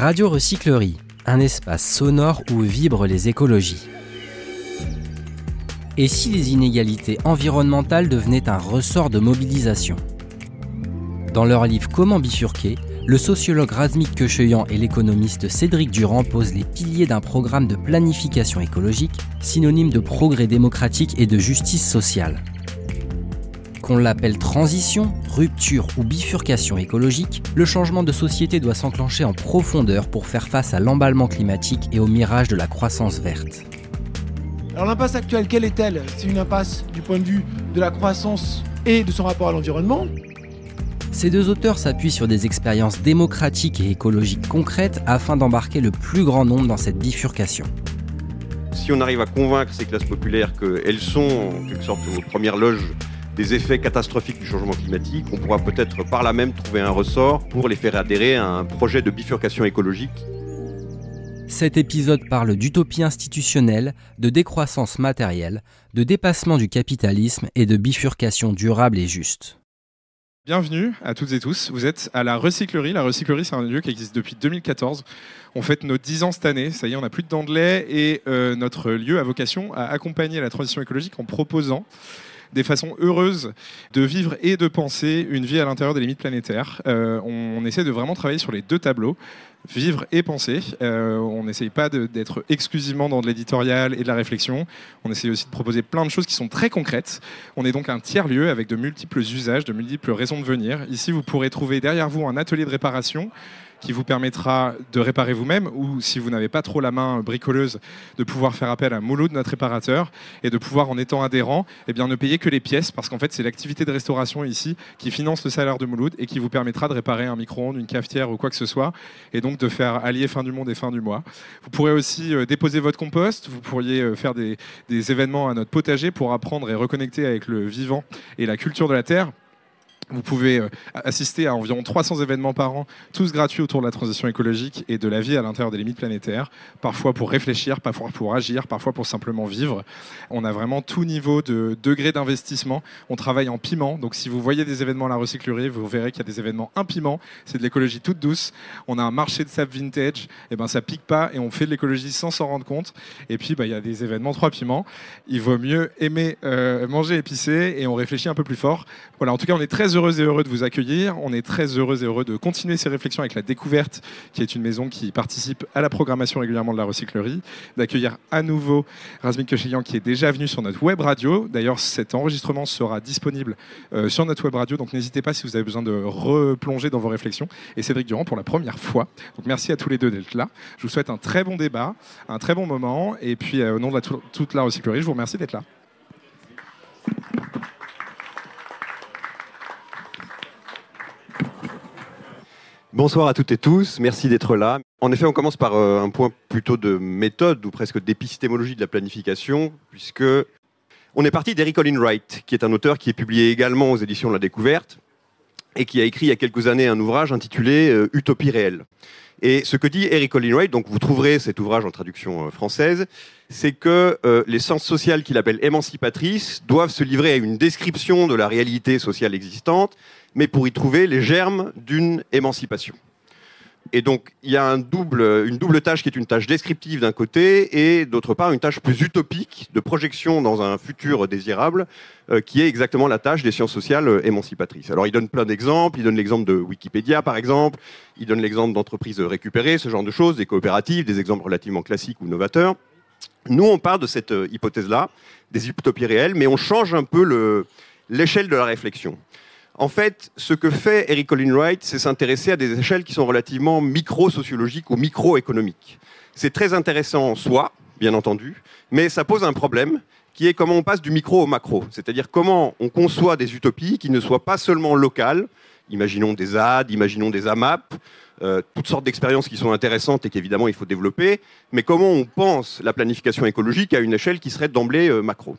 Radio Recyclerie, un espace sonore où vibrent les écologies. Et si les inégalités environnementales devenaient un ressort de mobilisation ? Dans leur livre Comment bifurquer, le sociologue Razmik Kecheyan et l'économiste Cédric Durand posent les piliers d'un programme de planification écologique, synonyme de progrès démocratique et de justice sociale. Qu'on l'appelle transition, rupture ou bifurcation écologique, le changement de société doit s'enclencher en profondeur pour faire face à l'emballement climatique et au mirage de la croissance verte. Alors l'impasse actuelle, quelle est-elle ? C'est une impasse du point de vue de la croissance et de son rapport à l'environnement. Ces deux auteurs s'appuient sur des expériences démocratiques et écologiques concrètes afin d'embarquer le plus grand nombre dans cette bifurcation. Si on arrive à convaincre ces classes populaires qu'elles sont en quelque sorte aux premières loges des effets catastrophiques du changement climatique, on pourra peut-être par là même trouver un ressort pour les faire adhérer à un projet de bifurcation écologique. Cet épisode parle d'utopie institutionnelle, de décroissance matérielle, de dépassement du capitalisme et de bifurcation durable et juste. Bienvenue à toutes et tous, vous êtes à la Recyclerie. La Recyclerie, c'est un lieu qui existe depuis 2014. On fête nos 10 ans cette année, ça y est, on n'a plus de dents de lait et notre lieu a vocation à accompagner la transition écologique en proposant des façons heureuses de vivre et de penser une vie à l'intérieur des limites planétaires. On essaie de vraiment travailler sur les deux tableaux, vivre et penser. On n'essaye pas d'être exclusivement dans de l'éditorial et de la réflexion. On essaye aussi de proposer plein de choses qui sont très concrètes. On est donc un tiers-lieu avec de multiples usages, de multiples raisons de venir. Ici, vous pourrez trouver derrière vous un atelier de réparation qui vous permettra de réparer vous-même ou, si vous n'avez pas trop la main bricoleuse, de pouvoir faire appel à Mouloud, notre réparateur, et de pouvoir, en étant adhérent, ne payer que les pièces, parce qu'en fait, c'est l'activité de restauration ici qui finance le salaire de Mouloud et qui vous permettra de réparer un micro-ondes, une cafetière ou quoi que ce soit, et donc de faire allier fin du monde et fin du mois. Vous pourrez aussi déposer votre compost, vous pourriez faire des événements à notre potager pour apprendre et reconnecter avec le vivant et la culture de la terre. Vous pouvez assister à environ 300 événements par an, tous gratuits autour de la transition écologique et de la vie à l'intérieur des limites planétaires, parfois pour réfléchir, parfois pour agir, parfois pour simplement vivre. On a vraiment tout niveau de degré d'investissement. On travaille en piment, donc si vous voyez des événements à la Recyclerie, vous verrez qu'il y a des événements impimants, c'est de l'écologie toute douce. On a un marché de sable vintage, et ça pique pas et on fait de l'écologie sans s'en rendre compte. Et puis il y a des événements 3 piments. Il vaut mieux aimer manger épicé et on réfléchit un peu plus fort. Voilà, en tout cas, on est très heureux et heureux de vous accueillir. On est très heureux et heureux de continuer ces réflexions avec la Découverte, qui est une maison qui participe à la programmation régulièrement de la Recyclerie, d'accueillir à nouveau Razmik Kecheyan, qui est déjà venu sur notre web radio. D'ailleurs, cet enregistrement sera disponible sur notre web radio, donc n'hésitez pas si vous avez besoin de replonger dans vos réflexions. Et Cédric Durand pour la première fois. Donc merci à tous les deux d'être là. Je vous souhaite un très bon débat, un très bon moment. Et puis au nom de toute la Recyclerie, je vous remercie d'être là. Bonsoir à toutes et tous, merci d'être là. En effet, on commence par un point plutôt de méthode ou presque d'épistémologie de la planification, puisque on est parti d'Eric Olin Wright, qui est un auteur qui est publié également aux éditions de la Découverte et qui a écrit il y a quelques années un ouvrage intitulé Utopie réelle. Et ce que dit Eric Olin Wright, donc vous trouverez cet ouvrage en traduction française, c'est que les sciences sociales qu'il appelle émancipatrices doivent se livrer à une description de la réalité sociale existante, mais pour y trouver les germes d'une émancipation. Et donc, il y a une double tâche qui est une tâche descriptive d'un côté et d'autre part une tâche plus utopique de projection dans un futur désirable qui est exactement la tâche des sciences sociales émancipatrices. Alors, il donne plein d'exemples. Il donne l'exemple de Wikipédia, par exemple. Il donne l'exemple d'entreprises récupérées, ce genre de choses, des coopératives, des exemples relativement classiques ou novateurs. Nous, on part de cette hypothèse-là, des utopies réelles, mais on change un peu l'échelle de la réflexion. En fait, ce que fait Eric Olin Wright, c'est s'intéresser à des échelles qui sont relativement micro-sociologiques ou micro-économiques. C'est très intéressant en soi, bien entendu, mais ça pose un problème qui est comment on passe du micro au macro. C'est-à-dire comment on conçoit des utopies qui ne soient pas seulement locales. Imaginons des ZAD, imaginons des AMAP, toutes sortes d'expériences qui sont intéressantes et qu'évidemment il faut développer, mais comment on pense la planification écologique à une échelle qui serait d'emblée macro.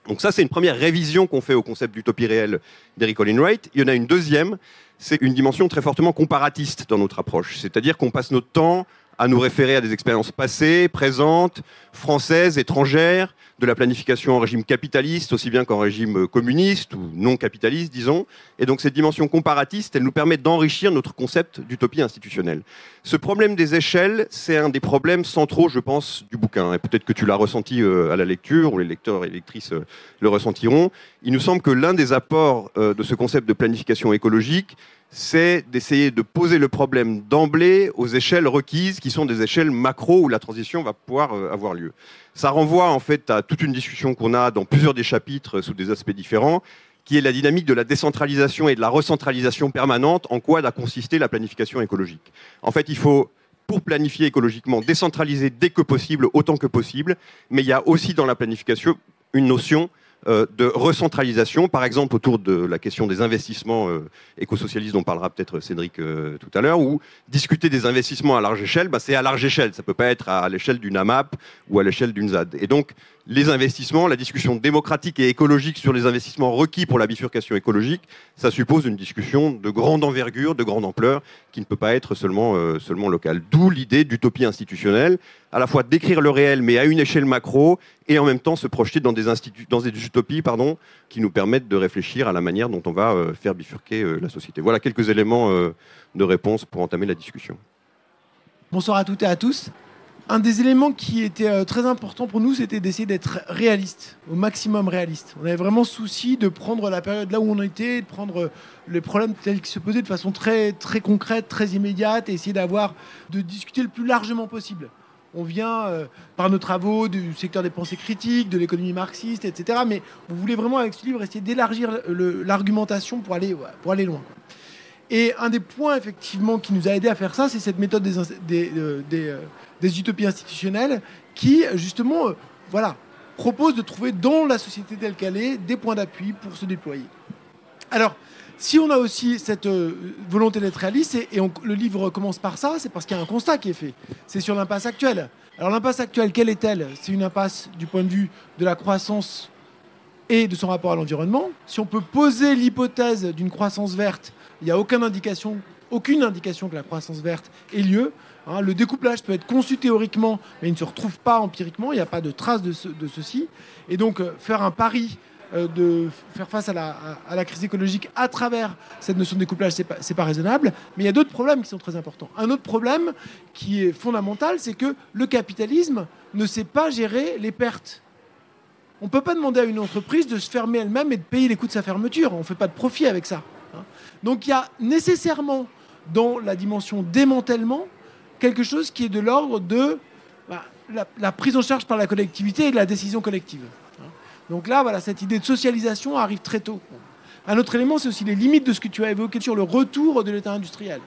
Donc ça, c'est une première révision qu'on fait au concept d'utopie réelle d'Eric Olin Wright. Il y en a une deuxième, c'est une dimension très fortement comparatiste dans notre approche. C'est-à-dire qu'on passe notre temps à nous référer à des expériences passées, présentes, françaises, étrangères, de la planification en régime capitaliste, aussi bien qu'en régime communiste ou non capitaliste, disons. Et donc cette dimension comparatiste, elle nous permet d'enrichir notre concept d'utopie institutionnelle. Ce problème des échelles, c'est un des problèmes centraux, je pense, du bouquin. Et peut-être que tu l'as ressenti à la lecture, ou les lecteurs et lectrices le ressentiront. Il nous semble que l'un des apports de ce concept de planification écologique, c'est d'essayer de poser le problème d'emblée aux échelles requises, qui sont des échelles macro où la transition va pouvoir avoir lieu. Ça renvoie en fait à toute une discussion qu'on a dans plusieurs des chapitres sous des aspects différents, qui est la dynamique de la décentralisation et de la recentralisation permanente, en quoi a consisté la planification écologique. En fait, il faut, pour planifier écologiquement, décentraliser dès que possible, autant que possible, mais il y a aussi dans la planification une notion de recentralisation, par exemple autour de la question des investissements écosocialistes dont parlera peut-être Cédric tout à l'heure, où discuter des investissements à large échelle, c'est à large échelle, ça ne peut pas être à l'échelle d'une AMAP ou à l'échelle d'une ZAD. Et donc les investissements, la discussion démocratique et écologique sur les investissements requis pour la bifurcation écologique, ça suppose une discussion de grande envergure, de grande ampleur, qui ne peut pas être seulement locale. D'où l'idée d'utopie institutionnelle, à la fois décrire le réel, mais à une échelle macro, et en même temps se projeter dans des utopies qui nous permettent de réfléchir à la manière dont on va faire bifurquer la société. Voilà quelques éléments de réponse pour entamer la discussion. Bonsoir à toutes et à tous. Un des éléments qui était très important pour nous, c'était d'essayer d'être réaliste, au maximum réaliste. On avait vraiment souci de prendre la période là où on était, de prendre les problèmes tels qu'ils se posaient de façon très, très concrète, très immédiate, et essayer de discuter le plus largement possible. On vient par nos travaux du secteur des pensées critiques, de l'économie marxiste, etc. Mais on voulait vraiment, avec ce livre, essayer d'élargir l'argumentation pour aller loin. Et un des points, effectivement, qui nous a aidé à faire ça, c'est cette méthode des utopies institutionnelles qui, justement, propose de trouver dans la société telle qu'elle est des points d'appui pour se déployer. Alors, si on a aussi cette volonté d'être réaliste, le livre commence par ça, c'est parce qu'il y a un constat qui est fait. C'est sur l'impasse actuelle. Alors l'impasse actuelle, quelle est-elle? C'est une impasse du point de vue de la croissance et de son rapport à l'environnement. Si on peut poser l'hypothèse d'une croissance verte, il n'y a aucune indication que la croissance verte ait lieu. Le découplage peut être conçu théoriquement, mais il ne se retrouve pas empiriquement. Il n'y a pas de trace de ceci. Et donc, faire un pari de faire face à la crise écologique à travers cette notion de découplage, c'est pas raisonnable. Mais il y a d'autres problèmes qui sont très importants. Un autre problème qui est fondamental, c'est que le capitalisme ne sait pas gérer les pertes. On ne peut pas demander à une entreprise de se fermer elle-même et de payer les coûts de sa fermeture. On ne fait pas de profit avec ça. Donc il y a nécessairement dans la dimension démantèlement quelque chose qui est de l'ordre de la prise en charge par la collectivité et de la décision collective. Donc là, cette idée de socialisation arrive très tôt. Un autre élément, c'est aussi les limites de ce que tu as évoqué sur le retour de l'État industriel.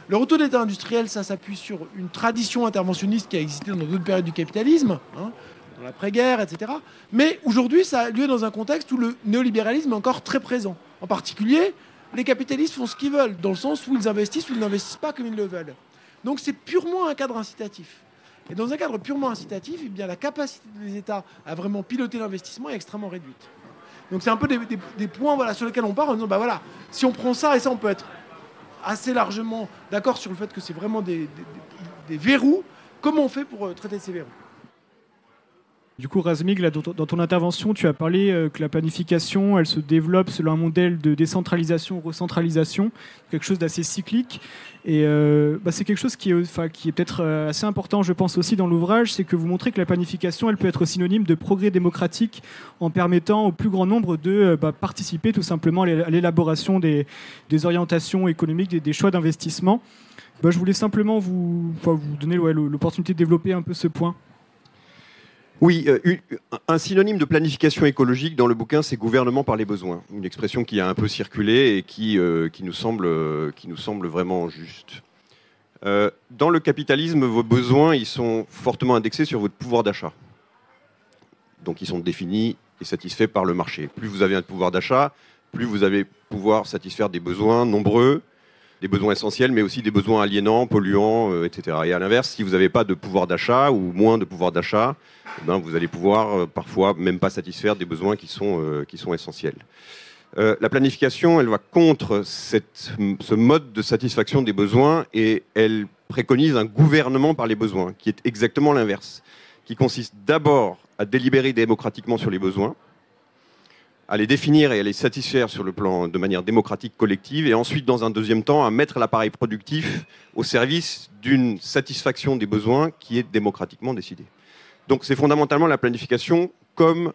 Le retour de l'État industriel, ça s'appuie sur une tradition interventionniste qui a existé dans d'autres périodes du capitalisme, dans l'après-guerre, etc. Mais aujourd'hui, ça a lieu dans un contexte où le néolibéralisme est encore très présent. En particulier, les capitalistes font ce qu'ils veulent, dans le sens où ils investissent ou ils n'investissent pas comme ils le veulent. Donc c'est purement un cadre incitatif. Et dans un cadre purement incitatif, la capacité des États à vraiment piloter l'investissement est extrêmement réduite. Donc c'est un peu des points sur lesquels on part en disant, si on prend ça et ça, on peut être assez largement d'accord sur le fait que c'est vraiment des verrous. Comment on fait pour traiter ces verrous ? Du coup, Razmig, dans ton intervention, tu as parlé que la planification, elle se développe selon un modèle de décentralisation, recentralisation, quelque chose d'assez cyclique. Et c'est quelque chose qui est peut-être assez important, je pense aussi dans l'ouvrage, c'est que vous montrez que la planification, elle peut être synonyme de progrès démocratique en permettant au plus grand nombre de participer tout simplement à l'élaboration des orientations économiques, des choix d'investissement. Je voulais simplement vous donner l'opportunité de développer un peu ce point. Oui, un synonyme de planification écologique dans le bouquin, c'est gouvernement par les besoins. Une expression qui a un peu circulé et qui nous semble vraiment juste. Dans le capitalisme, vos besoins, ils sont fortement indexés sur votre pouvoir d'achat. Donc ils sont définis et satisfaits par le marché. Plus vous avez un pouvoir d'achat, plus vous allez pouvoir satisfaire des besoins nombreux, des besoins essentiels, mais aussi des besoins aliénants, polluants, etc. Et à l'inverse, si vous n'avez pas de pouvoir d'achat ou moins de pouvoir d'achat, vous allez pouvoir parfois même pas satisfaire des besoins qui sont essentiels. La planification, elle va contre ce mode de satisfaction des besoins et elle préconise un gouvernement par les besoins, qui est exactement l'inverse, qui consiste d'abord à délibérer démocratiquement sur les besoins, à les définir et à les satisfaire sur le plan de manière démocratique collective, et ensuite, dans un deuxième temps, à mettre l'appareil productif au service d'une satisfaction des besoins qui est démocratiquement décidée. Donc c'est fondamentalement la planification comme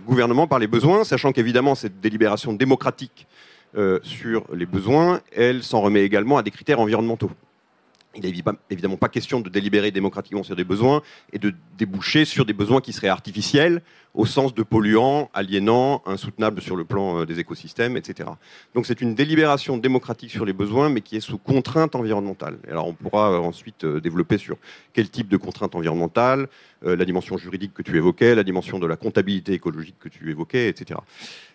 gouvernement par les besoins, sachant qu'évidemment cette délibération démocratique sur les besoins, elle s'en remet également à des critères environnementaux. Il n'est évidemment pas question de délibérer démocratiquement sur des besoins et de déboucher sur des besoins qui seraient artificiels, au sens de polluants, aliénants, insoutenables sur le plan des écosystèmes, etc. Donc c'est une délibération démocratique sur les besoins, mais qui est sous contrainte environnementale. Et alors on pourra ensuite développer sur quel type de contrainte environnementale, la dimension juridique que tu évoquais, la dimension de la comptabilité écologique que tu évoquais, etc.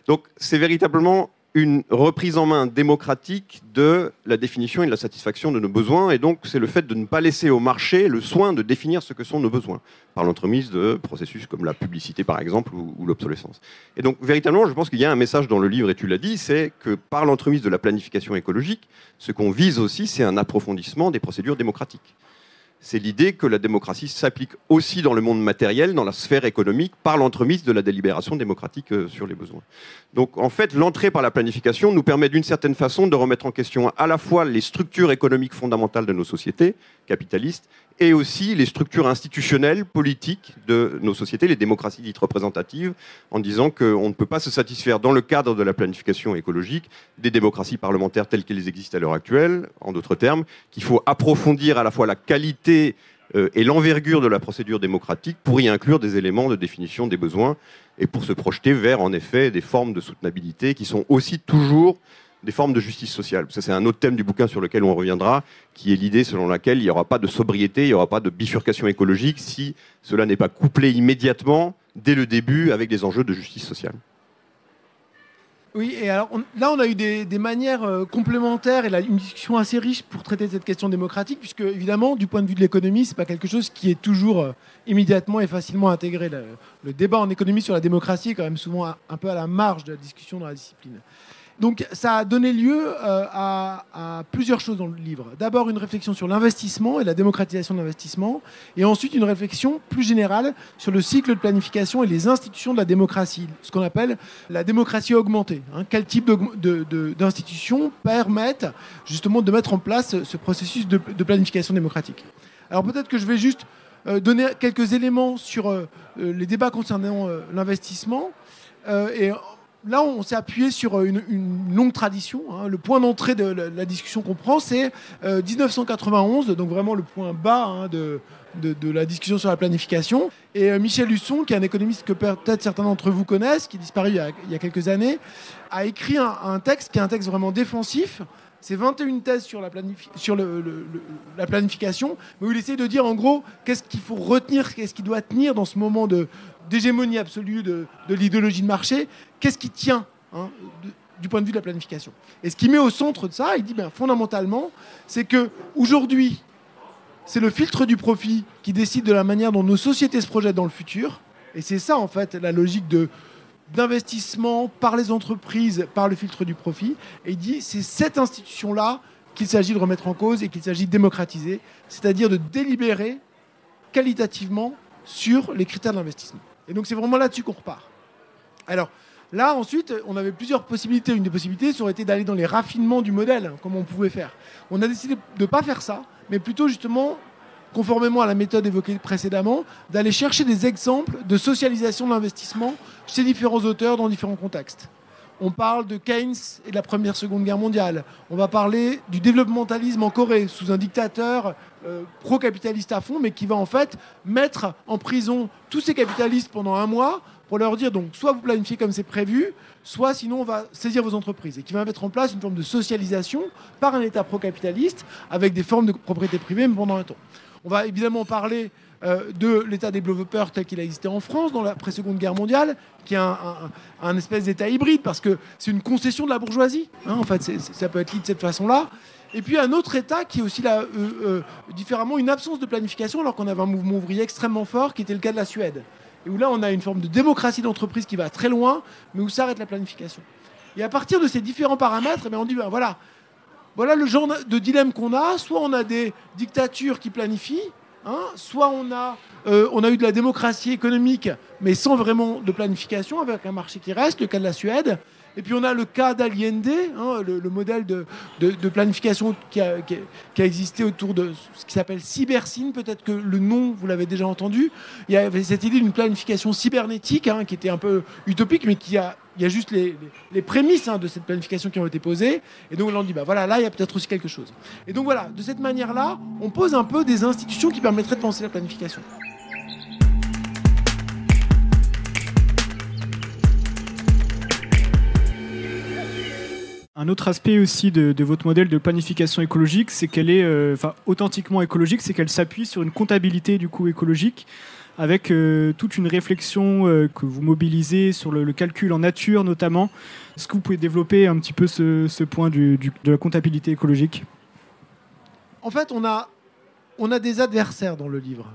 Donc c'est véritablement une reprise en main démocratique de la définition et de la satisfaction de nos besoins. Et donc, c'est le fait de ne pas laisser au marché le soin de définir ce que sont nos besoins, par l'entremise de processus comme la publicité, par exemple, ou l'obsolescence. Et donc, véritablement, je pense qu'il y a un message dans le livre, et tu l'as dit, c'est que par l'entremise de la planification écologique, ce qu'on vise aussi, c'est un approfondissement des procédures démocratiques. C'est l'idée que la démocratie s'applique aussi dans le monde matériel, dans la sphère économique, par l'entremise de la délibération démocratique sur les besoins. Donc en fait, l'entrée par la planification nous permet d'une certaine façon de remettre en question à la fois les structures économiques fondamentales de nos sociétés capitalistes et aussi les structures institutionnelles, politiques de nos sociétés, les démocraties dites représentatives, en disant qu'on ne peut pas se satisfaire dans le cadre de la planification écologique des démocraties parlementaires telles qu'elles existent à l'heure actuelle, en d'autres termes, qu'il faut approfondir à la fois la qualité et l'envergure de la procédure démocratique pour y inclure des éléments de définition des besoins et pour se projeter vers, en effet, des formes de soutenabilité qui sont aussi toujours des formes de justice sociale. Ça, c'est un autre thème du bouquin sur lequel on reviendra, qui est l'idée selon laquelle il n'y aura pas de sobriété, il n'y aura pas de bifurcation écologique si cela n'est pas couplé immédiatement, dès le début, avec des enjeux de justice sociale. Oui, et alors là, on a eu des manières complémentaires et là, une discussion assez riche pour traiter cette question démocratique, puisque évidemment, du point de vue de l'économie, c'est pas quelque chose qui est toujours immédiatement et facilement intégré. Le débat en économie sur la démocratie est quand même souvent un peu à la marge de la discussion dans la discipline. Donc ça a donné lieu à plusieurs choses dans le livre. D'abord une réflexion sur l'investissement et la démocratisation de l'investissement, et ensuite une réflexion plus générale sur le cycle de planification et les institutions de la démocratie, ce qu'on appelle la démocratie augmentée. Quel type d'institutions permettent justement de mettre en place ce processus de planification démocratique. Alors peut-être que je vais juste donner quelques éléments sur les débats concernant l'investissement. Et là, on s'est appuyé sur une longue tradition. Le point d'entrée de la discussion qu'on prend, c'est 1991, donc vraiment le point bas de la discussion sur la planification. Et Michel Husson, qui est un économiste que peut-être certains d'entre vous connaissent, qui est disparu il y a quelques années, a écrit un texte qui est un texte vraiment défensif. C'est 21 thèses sur la planification, mais où il essaie de dire en gros qu'est-ce qu'il faut retenir, qu'est-ce qui doit tenir dans ce moment d'hégémonie absolue de l'idéologie de marché, qu'est-ce qui tient du point de vue de la planification. Et ce qui met au centre de ça, il dit fondamentalement, c'est qu'aujourd'hui, c'est le filtre du profit qui décide de la manière dont nos sociétés se projettent dans le futur. Et c'est ça, en fait, la logique d'investissement par les entreprises, par le filtre du profit. Et il dit, c'est cette institution-là qu'il s'agit de remettre en cause et qu'il s'agit de démocratiser, c'est-à-dire de délibérer qualitativement sur les critères de l'investissement. Et donc c'est vraiment là-dessus qu'on repart. Alors là, ensuite, on avait plusieurs possibilités. Une des possibilités, ça aurait été d'aller dans les raffinements du modèle, comme on pouvait faire. On a décidé de ne pas faire ça, mais plutôt justement, conformément à la méthode évoquée précédemment, d'aller chercher des exemples de socialisation de l'investissement chez différents auteurs dans différents contextes. On parle de Keynes et de la Première Seconde Guerre mondiale. On va parler du développementalisme en Corée, sous un dictateur pro-capitaliste à fond, mais qui va en fait mettre en prison tous ces capitalistes pendant un mois pour leur dire, donc, soit vous planifiez comme c'est prévu, soit sinon on va saisir vos entreprises. Et qui va mettre en place une forme de socialisation par un État pro-capitaliste avec des formes de propriété privée, mais pendant un temps. On va évidemment parler de l'État développeur tel qu'il a existé en France dans l'après-Seconde Guerre mondiale, qui est un espèce d'État hybride, parce que c'est une concession de la bourgeoisie. En fait, ça peut être dit de cette façon-là. Et puis un autre État qui est aussi là, différemment, une absence de planification, alors qu'on avait un mouvement ouvrier extrêmement fort, qui était le cas de la Suède. Et où là, on a une forme de démocratie d'entreprise qui va très loin, mais où s'arrête la planification. Et à partir de ces différents paramètres, on dit, voilà, voilà le genre de dilemme qu'on a. Soit on a des dictatures qui planifient, soit on a eu de la démocratie économique, mais sans vraiment de planification, avec un marché qui reste, le cas de la Suède. Et puis on a le cas d'Allende, le modèle de planification qui a existé autour de ce qui s'appelle Cybersyn. Peut-être que le nom, vous l'avez déjà entendu. Il y avait cette idée d'une planification cybernétique qui était un peu utopique, mais il y a juste les prémices de cette planification qui ont été posées. Et donc là, on dit, voilà, là, il y a peut-être aussi quelque chose. Et donc voilà, de cette manière-là, on pose un peu des institutions qui permettraient de penser la planification. Un autre aspect aussi de votre modèle de planification écologique, c'est qu'elle est authentiquement écologique, c'est qu'elle s'appuie sur une comptabilité du coup écologique, avec toute une réflexion que vous mobilisez sur le calcul en nature notamment. Est-ce que vous pouvez développer un petit peu ce point de la comptabilité écologique ? En fait, on a des adversaires dans le livre.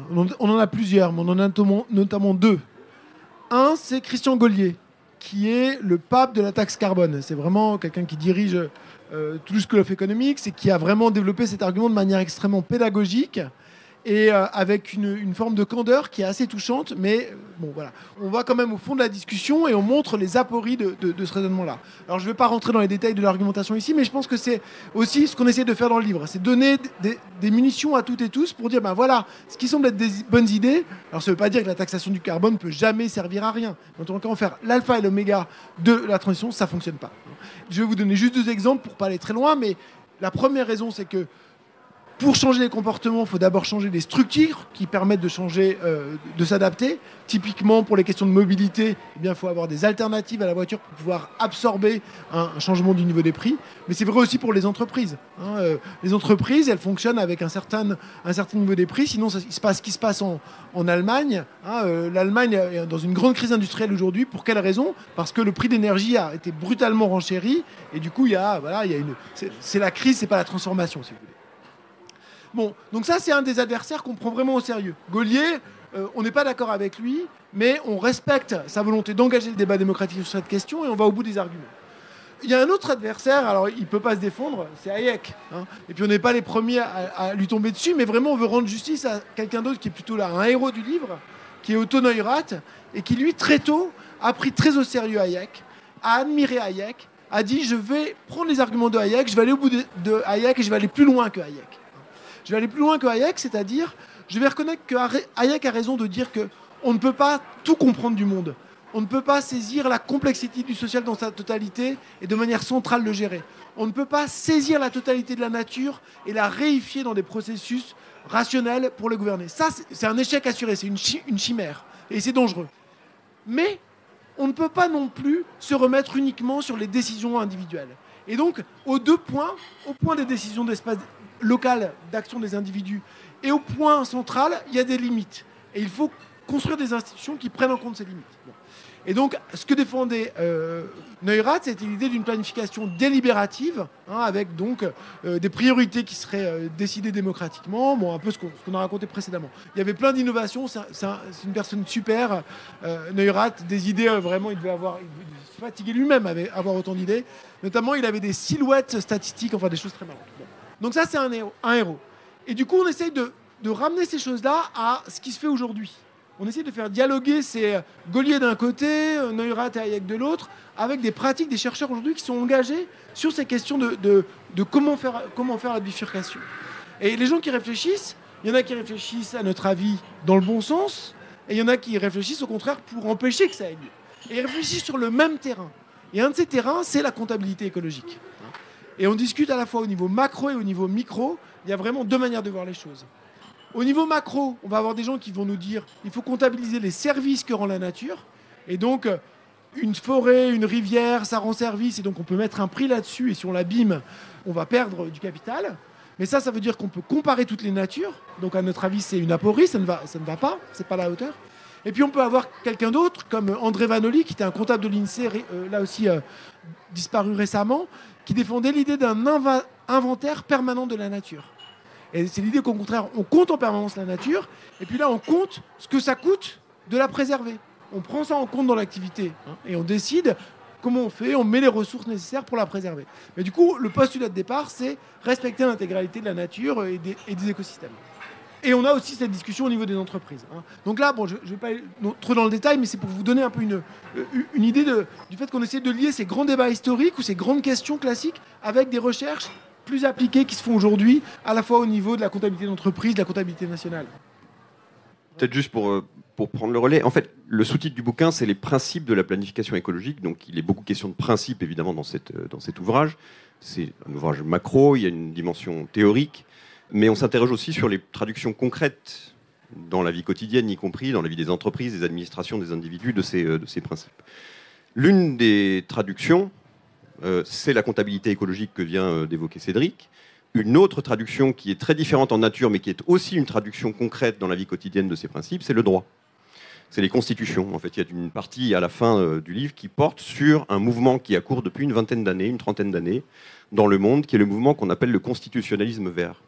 On en a plusieurs, mais on en a notamment deux. Un, c'est Christian Gaulier, qui est le pape de la taxe carbone. C'est vraiment quelqu'un qui dirige Toulouse School of Economics et qui a vraiment développé cet argument de manière extrêmement pédagogique et avec une forme de candeur qui est assez touchante. Mais voilà, on va quand même au fond de la discussion et on montre les apories de ce raisonnement-là. Alors je ne vais pas rentrer dans les détails de l'argumentation ici, mais je pense que c'est aussi ce qu'on essaie de faire dans le livre. C'est donner des munitions à toutes et tous pour dire, voilà, ce qui semble être des bonnes idées. Alors ça ne veut pas dire que la taxation du carbone ne peut jamais servir à rien. En tout cas, en faire l'alpha et l'oméga de la transition, ça ne fonctionne pas. Je vais vous donner juste 2 exemples pour ne pas aller très loin, mais la première raison, c'est que pour changer les comportements, il faut d'abord changer les structures qui permettent de changer, de s'adapter. Typiquement, pour les questions de mobilité, il faut avoir des alternatives à la voiture pour pouvoir absorber un changement du niveau des prix. Mais c'est vrai aussi pour les entreprises. Les entreprises, elles fonctionnent avec un certain niveau des prix. Sinon, il se passe ce qui se passe en Allemagne. L'Allemagne est dans une grande crise industrielle aujourd'hui. Pour quelle raison ? Parce que le prix d'énergie a été brutalement renchéri. Et du coup, c'est la crise, c'est pas la transformation, si vous voulez. Bon, donc ça, c'est un des adversaires qu'on prend vraiment au sérieux. Gaulier, on n'est pas d'accord avec lui, mais on respecte sa volonté d'engager le débat démocratique sur cette question et on va au bout des arguments. Il y a un autre adversaire, alors il ne peut pas se défendre, c'est Hayek. Et puis on n'est pas les premiers à lui tomber dessus, mais vraiment on veut rendre justice à quelqu'un d'autre qui est plutôt là, un héros du livre, qui est Otto Neurath, et qui lui, très tôt, a pris très au sérieux Hayek, a admiré Hayek, a dit je vais prendre les arguments de Hayek, je vais aller au bout de Hayek et je vais aller plus loin que Hayek. Je vais aller plus loin que Hayek, c'est-à-dire, je vais reconnaître que Hayek a raison de dire qu'on ne peut pas tout comprendre du monde. On ne peut pas saisir la complexité du social dans sa totalité et de manière centrale le gérer. On ne peut pas saisir la totalité de la nature et la réifier dans des processus rationnels pour le gouverner. Ça, c'est un échec assuré, c'est une chimère. Et c'est dangereux. Mais on ne peut pas non plus se remettre uniquement sur les décisions individuelles. Et donc, au point des décisions d'espace local d'action des individus et au point central, il y a des limites. Et il faut construire des institutions qui prennent en compte ces limites. Bon. Et donc, ce que défendait Neurath, c'était l'idée d'une planification délibérative, avec donc des priorités qui seraient décidées démocratiquement, un peu ce qu'on a raconté précédemment. Il y avait plein d'innovations, c'est une personne super, Neurath, des idées vraiment, il se fatiguait lui-même à avoir autant d'idées. Notamment, il avait des silhouettes statistiques, des choses très marrantes. Bon. Donc ça, c'est un héros. Et du coup, on essaye de ramener ces choses-là à ce qui se fait aujourd'hui. On essaie de faire dialoguer ces Gaulier d'un côté, Neurath et Hayek de l'autre, avec des pratiques des chercheurs aujourd'hui qui sont engagés sur ces questions de comment faire la bifurcation. Et les gens qui réfléchissent, il y en a qui réfléchissent, à notre avis, dans le bon sens, et il y en a qui réfléchissent au contraire pour empêcher que ça aille mieux. Et ils réfléchissent sur le même terrain. Et un de ces terrains, c'est la comptabilité écologique. Et on discute à la fois au niveau macro et au niveau micro. Il y a vraiment 2 manières de voir les choses. Au niveau macro, on va avoir des gens qui vont nous dire qu'il faut comptabiliser les services que rend la nature. Et donc, une forêt, une rivière, ça rend service. Et donc, on peut mettre un prix là-dessus. Et si on l'abîme, on va perdre du capital. Mais ça veut dire qu'on peut comparer toutes les natures. Donc, à notre avis, c'est une aporie. Ça ne va pas. C'est pas à la hauteur. Et puis, on peut avoir quelqu'un d'autre, comme André Vanoli, qui était un comptable de l'INSEE, là aussi disparu récemment, qui défendait l'idée d'un inventaire permanent de la nature. Et c'est l'idée qu'au contraire, on compte en permanence la nature, et puis là, on compte ce que ça coûte de la préserver. On prend ça en compte dans l'activité, et on décide Comment on fait? On met les ressources nécessaires pour la préserver. Mais du coup, le postulat de départ, c'est respecter l'intégralité de la nature et des écosystèmes. Et on a aussi cette discussion au niveau des entreprises. Donc là, bon, je ne vais pas aller trop dans le détail, mais c'est pour vous donner un peu une idée du fait qu'on essaie de lier ces grands débats historiques ou ces grandes questions classiques avec des recherches plus appliquées qui se font aujourd'hui, à la fois au niveau de la comptabilité d'entreprise, de la comptabilité nationale. Peut-être juste pour prendre le relais. En fait, le sous-titre du bouquin, c'est les principes de la planification écologique. Donc, il est beaucoup question de principes, évidemment, dans cet ouvrage. C'est un ouvrage macro, il y a une dimension théorique. Mais on s'interroge aussi sur les traductions concrètes dans la vie quotidienne, y compris dans la vie des entreprises, des administrations, des individus, de ces principes. L'une des traductions, c'est la comptabilité écologique que vient d'évoquer Cédric. Une autre traduction qui est très différente en nature, mais qui est aussi une traduction concrète dans la vie quotidienne de ces principes, c'est le droit. C'est les constitutions. En fait, il y a une partie à la fin du livre qui porte sur un mouvement qui a cours depuis une vingtaine d'années, une trentaine d'années, dans le monde, qui est le mouvement qu'on appelle le constitutionnalisme vert.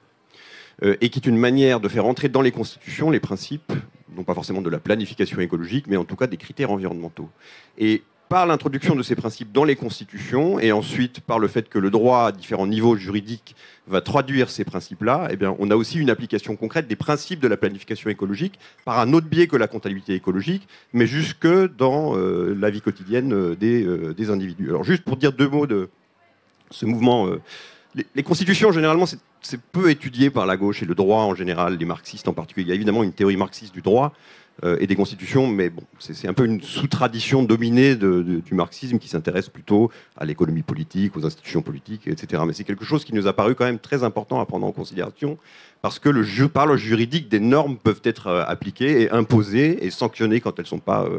Et qui est une manière de faire entrer dans les constitutions les principes, non pas forcément de la planification écologique, mais en tout cas des critères environnementaux. Et par l'introduction de ces principes dans les constitutions, et ensuite par le fait que le droit à différents niveaux juridiques va traduire ces principes-là, eh bien, on a aussi une application concrète des principes de la planification écologique par un autre biais que la comptabilité écologique, mais jusque dans la vie quotidienne des individus. Alors juste pour dire deux mots de ce mouvement, les constitutions, généralement, c'est peu étudié par la gauche et le droit en général, les marxistes en particulier. Il y a évidemment une théorie marxiste du droit et des constitutions, mais bon, c'est un peu une sous-tradition dominée du marxisme qui s'intéresse plutôt à l'économie politique, aux institutions politiques, etc. Mais c'est quelque chose qui nous a paru quand même très important à prendre en considération, parce que par le juridique, des normes peuvent être appliquées et imposées et sanctionnées quand elles ne sont pas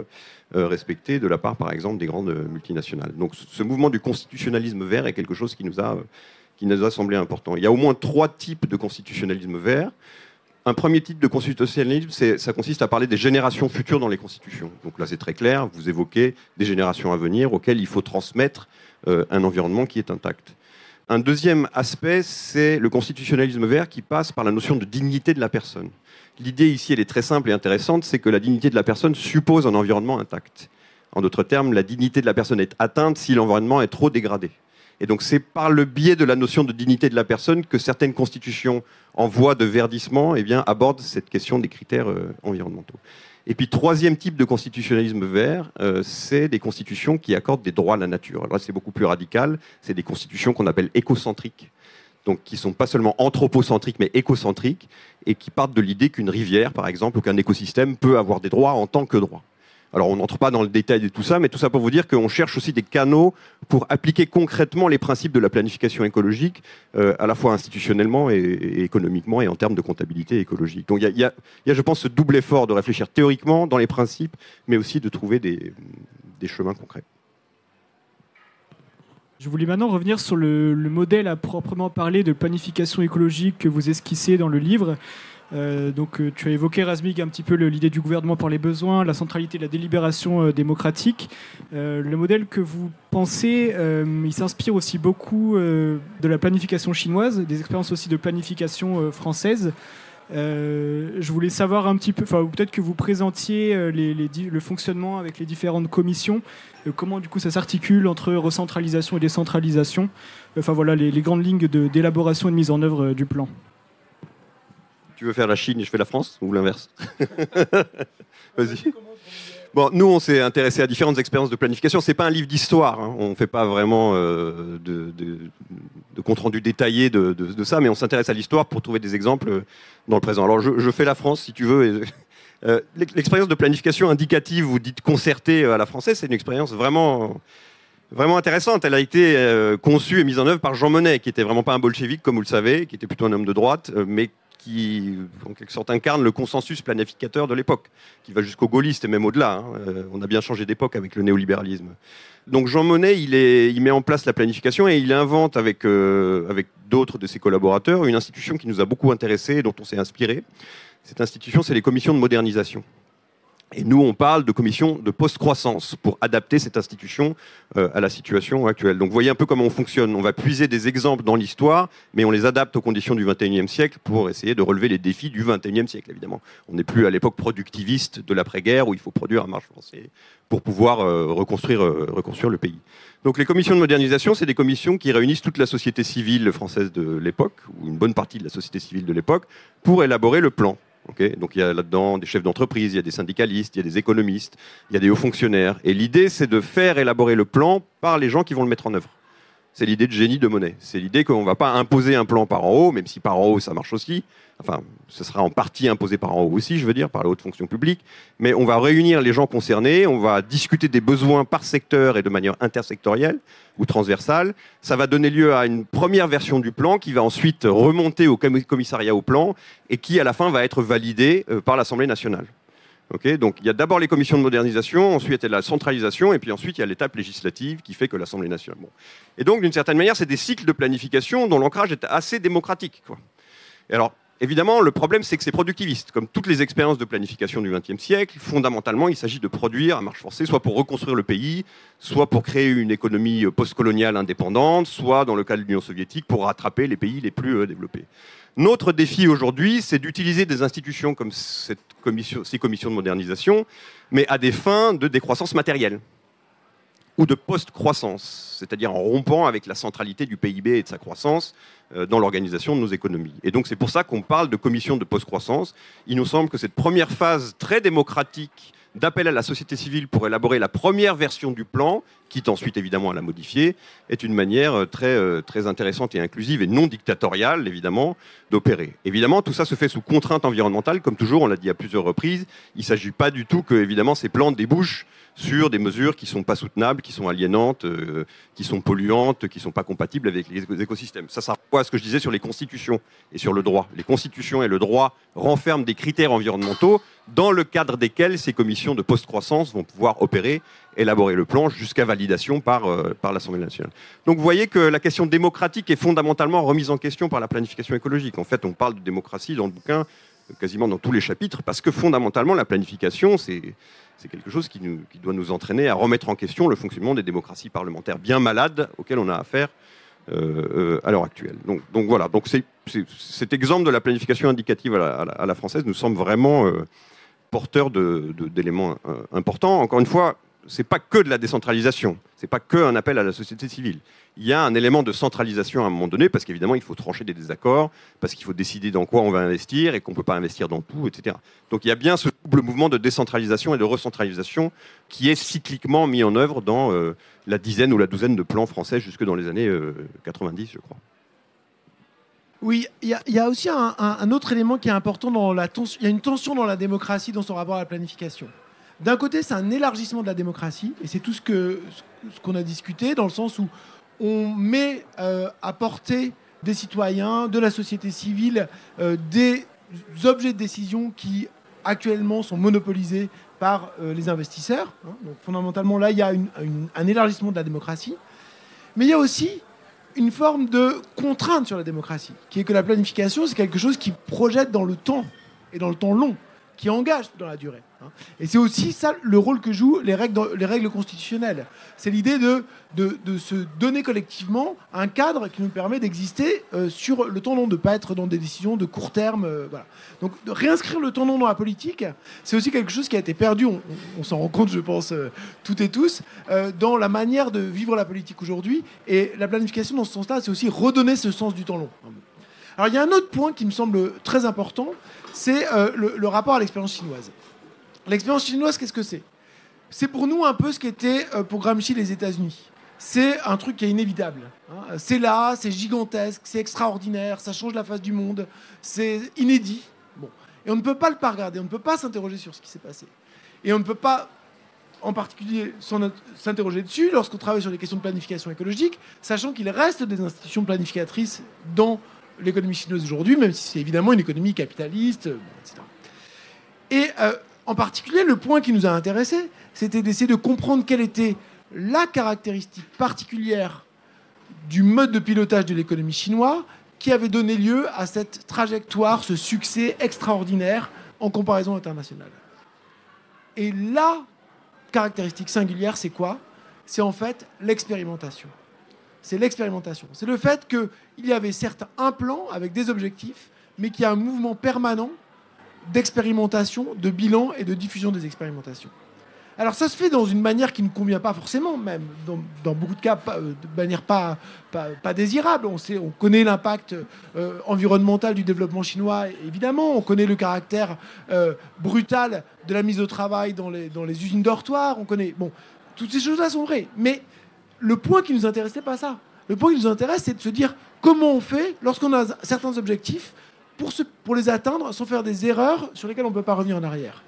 respectées de la part, par exemple, des grandes multinationales. Donc ce mouvement du constitutionnalisme vert est quelque chose qui nous a semblé important. Il y a au moins 3 types de constitutionnalisme vert. Un premier type de constitutionnalisme, ça consiste à parler des générations futures dans les constitutions. Donc là, c'est très clair, vous évoquez des générations à venir auxquelles il faut transmettre un environnement qui est intact. Un deuxième aspect, c'est le constitutionnalisme vert qui passe par la notion de dignité de la personne. L'idée ici, elle est très simple et intéressante, c'est que la dignité de la personne suppose un environnement intact. En d'autres termes, la dignité de la personne est atteinte si l'environnement est trop dégradé. Et donc c'est par le biais de la notion de dignité de la personne que certaines constitutions en voie de verdissement abordent cette question des critères environnementaux. Et puis troisième type de constitutionnalisme vert, c'est des constitutions qui accordent des droits à la nature. Alors là, c'est beaucoup plus radical, c'est des constitutions qu'on appelle écocentriques, donc qui ne sont pas seulement anthropocentriques mais écocentriques, et qui partent de l'idée qu'une rivière, par exemple, ou qu'un écosystème peut avoir des droits en tant que droit. Alors, on n'entre pas dans le détail de tout ça, mais tout ça pour vous dire qu'on cherche aussi des canaux pour appliquer concrètement les principes de la planification écologique, à la fois institutionnellement et économiquement et en termes de comptabilité écologique. Donc, il y a, je pense, ce double effort de réfléchir théoriquement dans les principes, mais aussi de trouver des chemins concrets. Je voulais maintenant revenir sur le modèle à proprement parler de planification écologique que vous esquissez dans le livre. Donc, tu as évoqué, Razmig, un petit peu l'idée du gouvernement par les besoins, la centralité de la délibération démocratique. Le modèle que vous pensez, il s'inspire aussi beaucoup de la planification chinoise, des expériences aussi de planification française. Je voulais savoir un petit peu, ou peut-être que vous présentiez le fonctionnement avec les différentes commissions, comment du coup ça s'articule entre recentralisation et décentralisation. Voilà les grandes lignes d'élaboration et de mise en œuvre du plan. Tu veux faire la Chine et je fais la France, ou l'inverse? Vas-y. Bon, nous, on s'est intéressé à différentes expériences de planification. C'est pas un livre d'histoire, hein. On ne fait pas vraiment de compte-rendu détaillé de ça, mais on s'intéresse à l'histoire pour trouver des exemples dans le présent. Alors, je fais la France, si tu veux. L'expérience de planification indicative ou dite concertée à la française, c'est une expérience vraiment intéressante. Elle a été conçue et mise en œuvre par Jean Monnet, qui était vraiment pas un bolchevique, comme vous le savez, qui était plutôt un homme de droite, mais qui, en quelque sorte, incarne le consensus planificateur de l'époque, qui va jusqu'aux gaullistes et même au-delà. Hein. On a bien changé d'époque avec le néolibéralisme. Donc Jean Monnet, il met en place la planification et il invente avec d'autres de ses collaborateurs une institution qui nous a beaucoup intéressés et dont on s'est inspiré. Cette institution, c'est les commissions de modernisation. Et nous, on parle de commission de post-croissance pour adapter cette institution à la situation actuelle. Donc vous voyez un peu comment on fonctionne. On va puiser des exemples dans l'histoire, mais on les adapte aux conditions du XXIe siècle pour essayer de relever les défis du XXIe siècle, évidemment. On n'est plus à l'époque productiviste de l'après-guerre où il faut produire à marche forcée pour pouvoir reconstruire le pays. Donc les commissions de modernisation, c'est des commissions qui réunissent toute la société civile française de l'époque, ou une bonne partie de la société civile de l'époque, pour élaborer le plan. Okay, donc il y a là-dedans des chefs d'entreprise, il y a des syndicalistes, il y a des économistes, il y a des hauts fonctionnaires. Et l'idée, c'est de faire élaborer le plan par les gens qui vont le mettre en œuvre. C'est l'idée de génie de Monnet. C'est l'idée qu'on ne va pas imposer un plan par en haut, même si par en haut ça marche aussi. Enfin, ce sera en partie imposé par en haut aussi, je veux dire, par la haute fonction publique. Mais on va réunir les gens concernés, on va discuter des besoins par secteur et de manière intersectorielle ou transversale. Ça va donner lieu à une première version du plan qui va ensuite remonter au commissariat au plan et qui, à la fin, va être validée par l'Assemblée nationale. Okay, donc il y a d'abord les commissions de modernisation, ensuite il y a la centralisation, et puis ensuite il y a l'étape législative qui fait que l'Assemblée nationale. Bon. Et donc d'une certaine manière, c'est des cycles de planification dont l'ancrage est assez démocratique, quoi. Et alors, évidemment, le problème, c'est que c'est productiviste. Comme toutes les expériences de planification du XXe siècle, fondamentalement, il s'agit de produire à marche forcée, soit pour reconstruire le pays, soit pour créer une économie postcoloniale indépendante, soit, dans le cas de l'Union soviétique, pour rattraper les pays les plus développés. Notre défi aujourd'hui, c'est d'utiliser des institutions comme ces commissions de modernisation, mais à des fins de décroissance matérielle ou de post-croissance, c'est-à-dire en rompant avec la centralité du PIB et de sa croissance dans l'organisation de nos économies. Et donc c'est pour ça qu'on parle de commission de post-croissance. Il nous semble que cette première phase très démocratique d'appel à la société civile pour élaborer la première version du plan, quitte ensuite évidemment à la modifier, est une manière très intéressante et inclusive et non dictatoriale, évidemment, d'opérer. Évidemment, tout ça se fait sous contrainte environnementale, comme toujours, on l'a dit à plusieurs reprises. Il ne s'agit pas du tout que, évidemment, ces plans débouchent sur des mesures qui ne sont pas soutenables, qui sont aliénantes, qui sont polluantes, qui ne sont pas compatibles avec les écosystèmes. Ça renvoie à ce que je disais sur les constitutions et sur le droit. Les constitutions et le droit renferment des critères environnementaux dans le cadre desquels ces commissions de post-croissance vont pouvoir opérer, élaborer le plan jusqu'à validation par l'Assemblée nationale. Donc vous voyez que la question démocratique est fondamentalement remise en question par la planification écologique. En fait, on parle de démocratie dans le bouquin, quasiment dans tous les chapitres, parce que fondamentalement, la planification, c'est quelque chose qui doit nous entraîner à remettre en question le fonctionnement des démocraties parlementaires bien malades auxquelles on a affaire à l'heure actuelle. Donc voilà, donc cet exemple de la planification indicative à la française nous semble vraiment porteur d'éléments importants. Encore une fois, c'est pas que de la décentralisation, c'est pas que un appel à la société civile. Il y a un élément de centralisation à un moment donné, parce qu'évidemment, il faut trancher des désaccords, parce qu'il faut décider dans quoi on va investir et qu'on ne peut pas investir dans tout, etc. Donc il y a bien ce double mouvement de décentralisation et de recentralisation qui est cycliquement mis en œuvre dans la dizaine ou la douzaine de plans français jusque dans les années 90, je crois. Oui, il y a aussi un autre élément qui est important dans la tension. Il y a une tension dans la démocratie dans son rapport à la planification. D'un côté, c'est un élargissement de la démocratie, et c'est tout ce qu'on a discuté, dans le sens où on met à portée des citoyens, de la société civile, des objets de décision qui actuellement sont monopolisés par les investisseurs. Donc fondamentalement, là, il y a un élargissement de la démocratie. Mais il y a aussi une forme de contrainte sur la démocratie, qui est que la planification, c'est quelque chose qui projette dans le temps, et dans le temps long, qui engage dans la durée. Et c'est aussi ça le rôle que jouent les règles constitutionnelles. C'est l'idée de se donner collectivement un cadre qui nous permet d'exister sur le temps long, de ne pas être dans des décisions de court terme. Voilà. Donc de réinscrire le temps long dans la politique, c'est aussi quelque chose qui a été perdu, on s'en rend compte, je pense, toutes et tous, dans la manière de vivre la politique aujourd'hui. Et la planification, dans ce sens-là, c'est aussi redonner ce sens du temps long. Alors il y a un autre point qui me semble très important, c'est le rapport à l'expérience chinoise. L'expérience chinoise, qu'est-ce que c'est ? C'est pour nous un peu ce qu'était pour Gramsci les États-Unis. C'est un truc qui est inévitable. C'est là, c'est gigantesque, c'est extraordinaire, ça change la face du monde, c'est inédit. Bon. Et on ne peut pas le pas regarder, on ne peut pas s'interroger sur ce qui s'est passé. Et on ne peut pas, en particulier, s'interroger dessus lorsqu'on travaille sur les questions de planification écologique, sachant qu'il reste des institutions planificatrices dans l'économie chinoise aujourd'hui, même si c'est évidemment une économie capitaliste, etc. Et en particulier, le point qui nous a intéressés, c'était d'essayer de comprendre quelle était la caractéristique particulière du mode de pilotage de l'économie chinoise qui avait donné lieu à cette trajectoire, ce succès extraordinaire en comparaison internationale. Et la caractéristique singulière, c'est quoi? C'est en fait l'expérimentation. C'est l'expérimentation. C'est le fait qu'il y avait certes un plan avec des objectifs, mais qu'il y a un mouvement permanent d'expérimentation, de bilan et de diffusion des expérimentations. Alors ça se fait dans une manière qui ne convient pas forcément, même dans beaucoup de cas, de manière pas désirable. On connaît l'impact environnemental du développement chinois, évidemment. On connaît le caractère brutal de la mise au travail dans les usines dortoirs. On connaît... Bon, toutes ces choses-là sont vraies. Mais le point qui nous intéresse, c'est pas ça. Le point qui nous intéresse, c'est de se dire comment on fait lorsqu'on a certains objectifs pour les atteindre sans faire des erreurs sur lesquelles on ne peut pas revenir en arrière.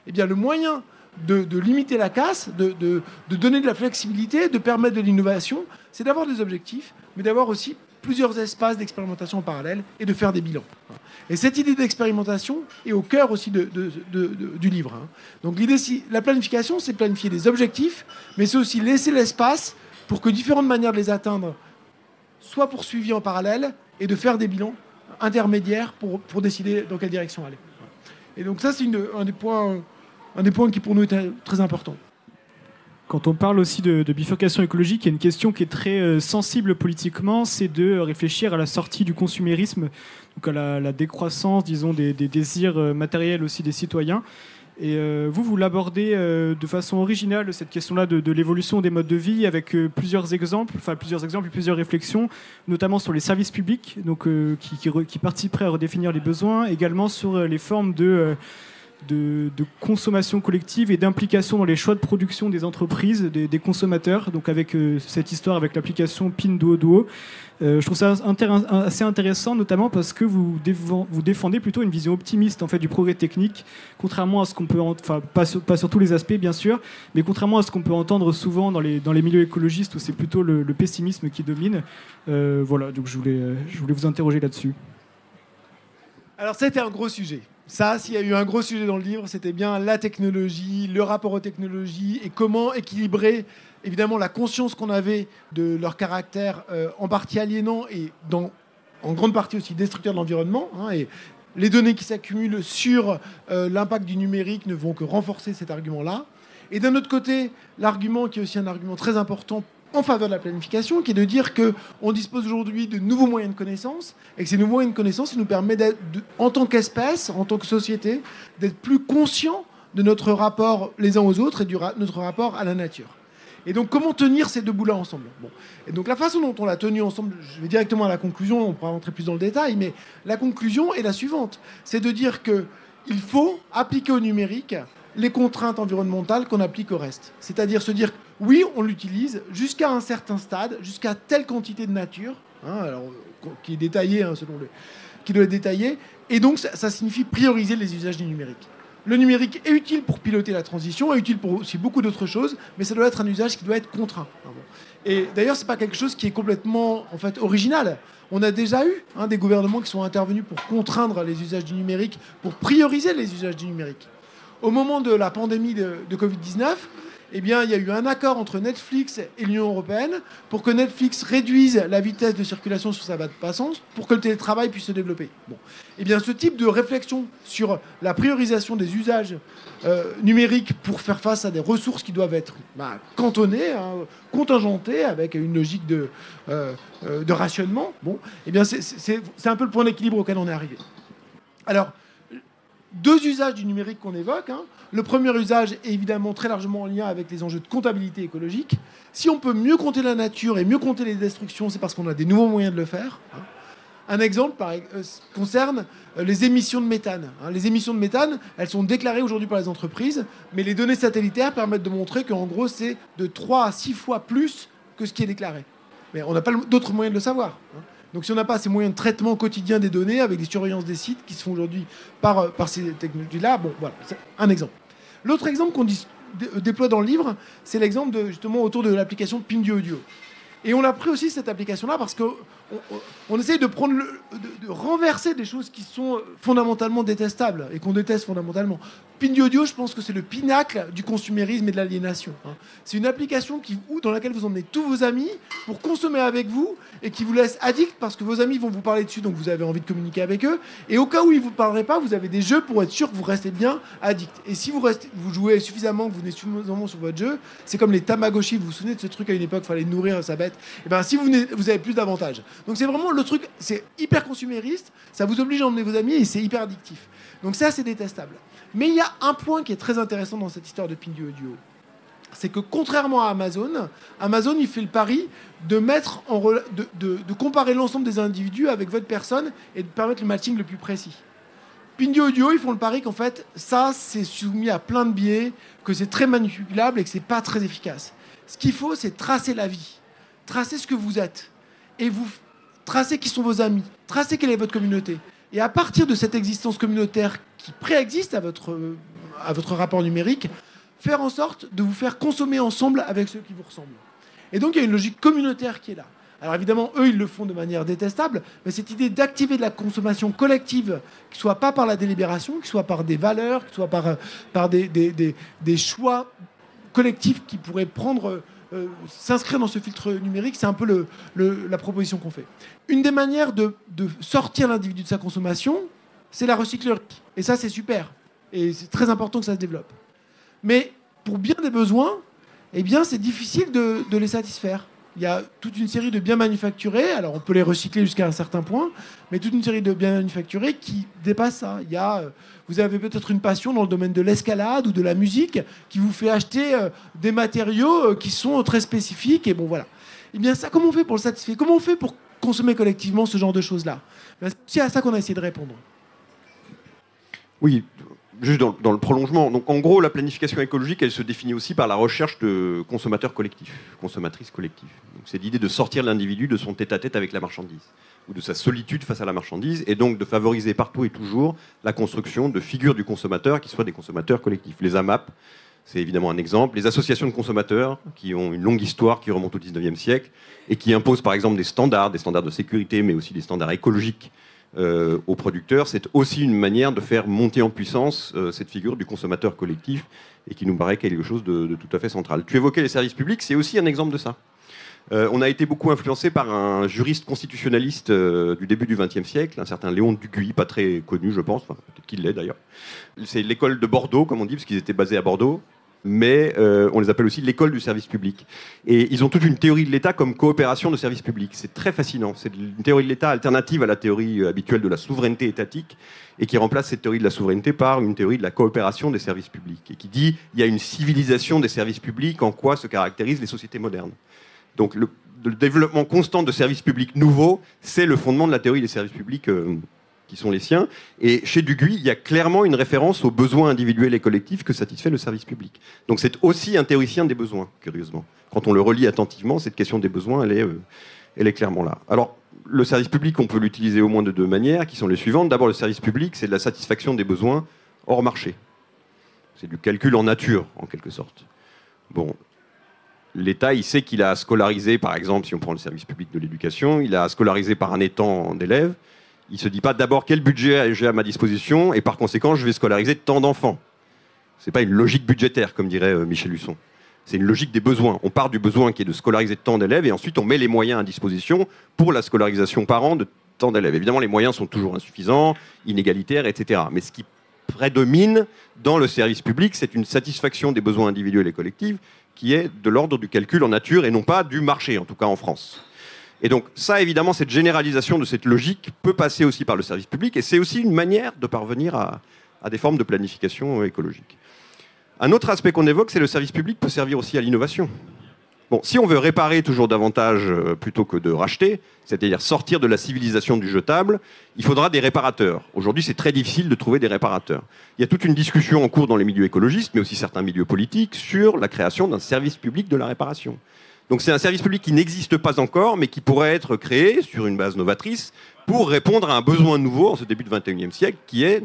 Eh bien, le moyen de limiter la casse, de donner de la flexibilité, de permettre de l'innovation, c'est d'avoir des objectifs, mais d'avoir aussi plusieurs espaces d'expérimentation en parallèle et de faire des bilans. Et cette idée d'expérimentation est au cœur aussi du livre. Donc l'idée, la planification, c'est planifier des objectifs, mais c'est aussi laisser l'espace pour que différentes manières de les atteindre soient poursuivies en parallèle et de faire des bilans intermédiaires pour décider dans quelle direction aller. Et donc ça, c'est un des points qui pour nous est très important. Quand on parle aussi de bifurcation écologique, il y a une question qui est très sensible politiquement, c'est de réfléchir à la sortie du consumérisme, donc à la décroissance, disons, des désirs matériels aussi des citoyens. Et vous l'abordez de façon originale, cette question-là de l'évolution des modes de vie, avec plusieurs exemples et plusieurs réflexions, notamment sur les services publics, donc, qui participeraient à redéfinir les besoins, également sur les formes de consommation collective et d'implication dans les choix de production des entreprises, des consommateurs, donc avec cette histoire avec l'application Pinduoduo. Je trouve ça assez intéressant, notamment parce que vous défendez plutôt une vision optimiste en fait, du progrès technique, contrairement à ce qu'on peut, pas sur tous les aspects bien sûr, mais contrairement à ce qu'on peut entendre souvent dans les milieux écologistes où c'est plutôt le pessimisme qui domine. Voilà, donc je voulais vous interroger là-dessus. Alors c'était un gros sujet. Ça, s'il y a eu un gros sujet dans le livre, c'était bien la technologie, le rapport aux technologies et comment équilibrer évidemment la conscience qu'on avait de leur caractère en partie aliénant et en grande partie aussi destructeur de l'environnement. Et les données qui s'accumulent sur l'impact du numérique ne vont que renforcer cet argument-là. Et d'un autre côté, l'argument qui est aussi un argument très important en faveur de la planification, qui est de dire qu'on dispose aujourd'hui de nouveaux moyens de connaissance et que ces nouveaux moyens de connaissance nous permettent, en tant qu'espèce, en tant que société, d'être plus conscients de notre rapport les uns aux autres et notre rapport à la nature. Et donc, comment tenir ces deux bouts-là ensemble? Et donc, la façon dont on l'a tenu ensemble, je vais directement à la conclusion, on pourra rentrer plus dans le détail, mais la conclusion est la suivante. C'est de dire qu'il faut appliquer au numérique les contraintes environnementales qu'on applique au reste. C'est-à-dire se dire, oui, on l'utilise jusqu'à un certain stade, jusqu'à telle quantité de nature, alors, qui est détaillée, qui doit être détaillée, et donc ça signifie prioriser les usages du numérique. Le numérique est utile pour piloter la transition, est utile pour aussi beaucoup d'autres choses, mais ça doit être un usage qui doit être contraint. Et d'ailleurs, c'est pas quelque chose qui est complètement en fait original. On a déjà eu des gouvernements qui sont intervenus pour contraindre les usages du numérique, pour prioriser les usages du numérique. Au moment de la pandémie de Covid-19, eh bien, il y a eu un accord entre Netflix et l'Union européenne pour que Netflix réduise la vitesse de circulation sur sa bande passante pour que le télétravail puisse se développer. Eh bien, ce type de réflexion sur la priorisation des usages numériques pour faire face à des ressources qui doivent être cantonnées, contingentées, avec une logique de rationnement, eh bien, c'est un peu le point d'équilibre auquel on est arrivé. Alors, deux usages du numérique qu'on évoque. Le premier usage est évidemment très largement en lien avec les enjeux de comptabilité écologique. Si on peut mieux compter la nature et mieux compter les destructions, c'est parce qu'on a des nouveaux moyens de le faire. Un exemple concerne les émissions de méthane. Les émissions de méthane, elles sont déclarées aujourd'hui par les entreprises, mais les données satellitaires permettent de montrer qu'en gros, c'est de 3 à 6 fois plus que ce qui est déclaré. Mais on n'a pas d'autres moyens de le savoir. Donc si on n'a pas ces moyens de traitement quotidien des données avec des surveillances des sites qui se font aujourd'hui par ces technologies-là, voilà, c'est un exemple. L'autre exemple qu'on déploie dans le livre, c'est l'exemple justement autour de l'application Pinduoduo. Et on a pris aussi cette application-là parce qu'on essaye de renverser des choses qui sont fondamentalement détestables et qu'on déteste fondamentalement. Pinduoduo, je pense que c'est le pinacle du consumérisme et de l'aliénation. C'est une application dans laquelle vous emmenez tous vos amis pour consommer avec vous et qui vous laisse addict parce que vos amis vont vous parler dessus, donc vous avez envie de communiquer avec eux. Et au cas où ils ne vous parleraient pas, vous avez des jeux pour être sûr que vous restez bien addict. Et si vous jouez suffisamment, que vous venez suffisamment sur votre jeu, c'est comme les Tamagotchi. Vous vous souvenez de ce truc à une époque, il fallait nourrir sa bête. Et ben si vous avez plus d'avantages. Donc c'est vraiment le truc, c'est hyper consumériste, ça vous oblige à emmener vos amis et c'est hyper addictif. Donc ça, c'est détestable. Mais il y a un point qui est très intéressant dans cette histoire de Pinduoduo. C'est que contrairement à Amazon, il fait le pari de comparer l'ensemble des individus avec votre personne et de permettre le matching le plus précis. Pinduoduo, ils font le pari qu'en fait, ça, c'est soumis à plein de biais, que c'est très manipulable et que c'est pas très efficace. Ce qu'il faut, c'est tracer la vie, tracer ce que vous êtes, et vous tracer qui sont vos amis, tracer quelle est votre communauté. Et à partir de cette existence communautaire qui préexiste à votre rapport numérique, faire en sorte de vous faire consommer ensemble avec ceux qui vous ressemblent. Et donc, il y a une logique communautaire qui est là. Alors évidemment, eux, ils le font de manière détestable, mais cette idée d'activer de la consommation collective, qui ne soit pas par la délibération, qui soit par des valeurs, qui soit par des choix collectifs qui pourraient s'inscrire dans ce filtre numérique, c'est un peu la proposition qu'on fait. Une des manières de sortir l'individu de sa consommation, c'est la recyclerie. Et ça, c'est super. Et c'est très important que ça se développe. Mais pour bien des besoins, eh bien, c'est difficile de les satisfaire. Il y a toute une série de biens manufacturés, alors on peut les recycler jusqu'à un certain point, mais toute une série de biens manufacturés qui dépassent ça. Vous avez peut-être une passion dans le domaine de l'escalade ou de la musique qui vous fait acheter des matériaux qui sont très spécifiques, et bon voilà. Eh bien ça, comment on fait pour le satisfaire? Comment on fait pour consommer collectivement ce genre de choses-là? C'est à ça qu'on a essayé de répondre. Oui, juste dans le prolongement. Donc, en gros, la planification écologique, elle se définit aussi par la recherche de consommateurs collectifs, consommatrices collectives. Donc, c'est l'idée de sortir l'individu de son tête-à-tête avec la marchandise, ou de sa solitude face à la marchandise, et donc de favoriser partout et toujours la construction de figures du consommateur qui soient des consommateurs collectifs. Les AMAP, c'est évidemment un exemple. Les associations de consommateurs, qui ont une longue histoire qui remonte au 19e siècle, et qui imposent par exemple des standards de sécurité, mais aussi des standards écologiques aux producteurs, c'est aussi une manière de faire monter en puissance cette figure du consommateur collectif et qui nous paraît quelque chose de tout à fait central. Tu évoquais les services publics, c'est aussi un exemple de ça. On a été beaucoup influencé par un juriste constitutionnaliste du début du XXe siècle, un certain Léon Duguy, pas très connu je pense, enfin, peut-être qu'il l'est d'ailleurs. C'est l'école de Bordeaux, comme on dit, parce qu'ils étaient basés à Bordeaux. Mais on les appelle aussi l'école du service public. Et ils ont toute une théorie de l'État comme coopération de service public. C'est très fascinant. C'est une théorie de l'État alternative à la théorie habituelle de la souveraineté étatique et qui remplace cette théorie de la souveraineté par une théorie de la coopération des services publics et qui dit il y a une civilisation des services publics en quoi se caractérisent les sociétés modernes. Donc le développement constant de services publics nouveaux, c'est le fondement de la théorie des services publics qui sont les siens. Et chez Duguy, il y a clairement une référence aux besoins individuels et collectifs que satisfait le service public. Donc c'est aussi un théoricien des besoins, curieusement. Quand on le relit attentivement, cette question des besoins, elle est clairement là. Alors, le service public, on peut l'utiliser au moins de deux manières, qui sont les suivantes. D'abord, le service public, c'est de la satisfaction des besoins hors marché. C'est du calcul en nature, en quelque sorte. Bon, l'État, il sait qu'il a scolarisé, par exemple, si on prend le service public de l'éducation, il a scolarisé par un étang d'élèves. Il ne se dit pas d'abord quel budget j'ai à ma disposition et par conséquent je vais scolariser tant d'enfants. Ce n'est pas une logique budgétaire comme dirait Michel Husson. C'est une logique des besoins. On part du besoin qui est de scolariser tant d'élèves et ensuite on met les moyens à disposition pour la scolarisation par an de tant d'élèves. Évidemment les moyens sont toujours insuffisants, inégalitaires, etc. Mais ce qui prédomine dans le service public, c'est une satisfaction des besoins individuels et collectifs qui est de l'ordre du calcul en nature et non pas du marché, en tout cas en France. Et donc ça, évidemment, cette généralisation de cette logique peut passer aussi par le service public, et c'est aussi une manière de parvenir à des formes de planification écologique. Un autre aspect qu'on évoque, c'est le service public peut servir aussi à l'innovation. Bon, si on veut réparer toujours davantage plutôt que de racheter, c'est-à-dire sortir de la civilisation du jetable, il faudra des réparateurs. Aujourd'hui, c'est très difficile de trouver des réparateurs. Il y a toute une discussion en cours dans les milieux écologistes, mais aussi certains milieux politiques, sur la création d'un service public de la réparation. Donc c'est un service public qui n'existe pas encore, mais qui pourrait être créé sur une base novatrice pour répondre à un besoin nouveau en ce début du XXIe siècle, qui est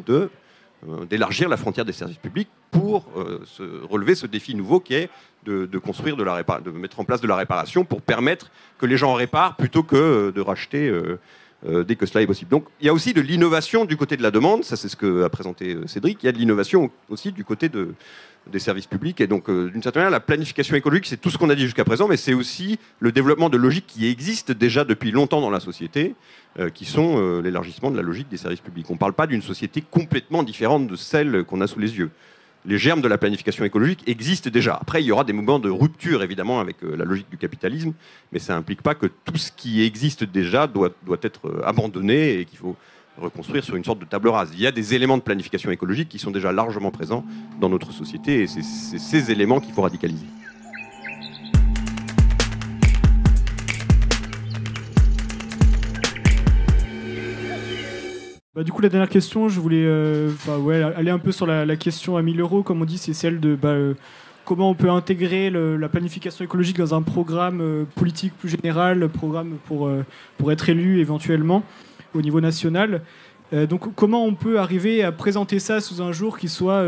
d'élargir la frontière des services publics pour relever ce défi nouveau qui est de construire, de mettre en place de la réparation pour permettre que les gens réparent plutôt que de racheter dès que cela est possible. Donc il y a aussi de l'innovation du côté de la demande, ça c'est ce qu'a présenté Cédric, il y a de l'innovation aussi du côté des services publics, et donc d'une certaine manière la planification écologique c'est tout ce qu'on a dit jusqu'à présent, mais c'est aussi le développement de logiques qui existent déjà depuis longtemps dans la société, qui sont l'élargissement de la logique des services publics. On ne parle pas d'une société complètement différente de celle qu'on a sous les yeux. Les germes de la planification écologique existent déjà. Après, il y aura des moments de rupture, évidemment, avec la logique du capitalisme, mais ça n'implique pas que tout ce qui existe déjà doit être abandonné et qu'il faut reconstruire sur une sorte de table rase. Il y a des éléments de planification écologique qui sont déjà largement présents dans notre société, et c'est ces éléments qu'il faut radicaliser. Du coup, la dernière question, je voulais aller un peu sur la question à 1000 euros, comme on dit, c'est celle de comment on peut intégrer la planification écologique dans un programme politique plus général, programme pour être élu éventuellement au niveau national. Donc, comment on peut arriver à présenter ça sous un jour qui soit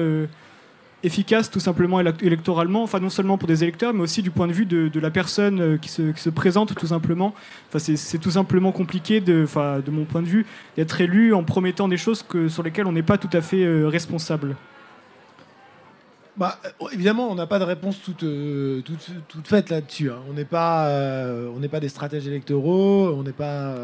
efficace tout simplement électoralement, enfin non seulement pour des électeurs, mais aussi du point de vue de la personne qui se présente tout simplement. Enfin, c'est tout simplement compliqué, de mon point de vue, d'être élu en promettant des choses sur lesquelles on n'est pas tout à fait responsable. Évidemment, on n'a pas de réponse toute faite là-dessus. Hein. On n'est pas des stratèges électoraux, on n'est pas...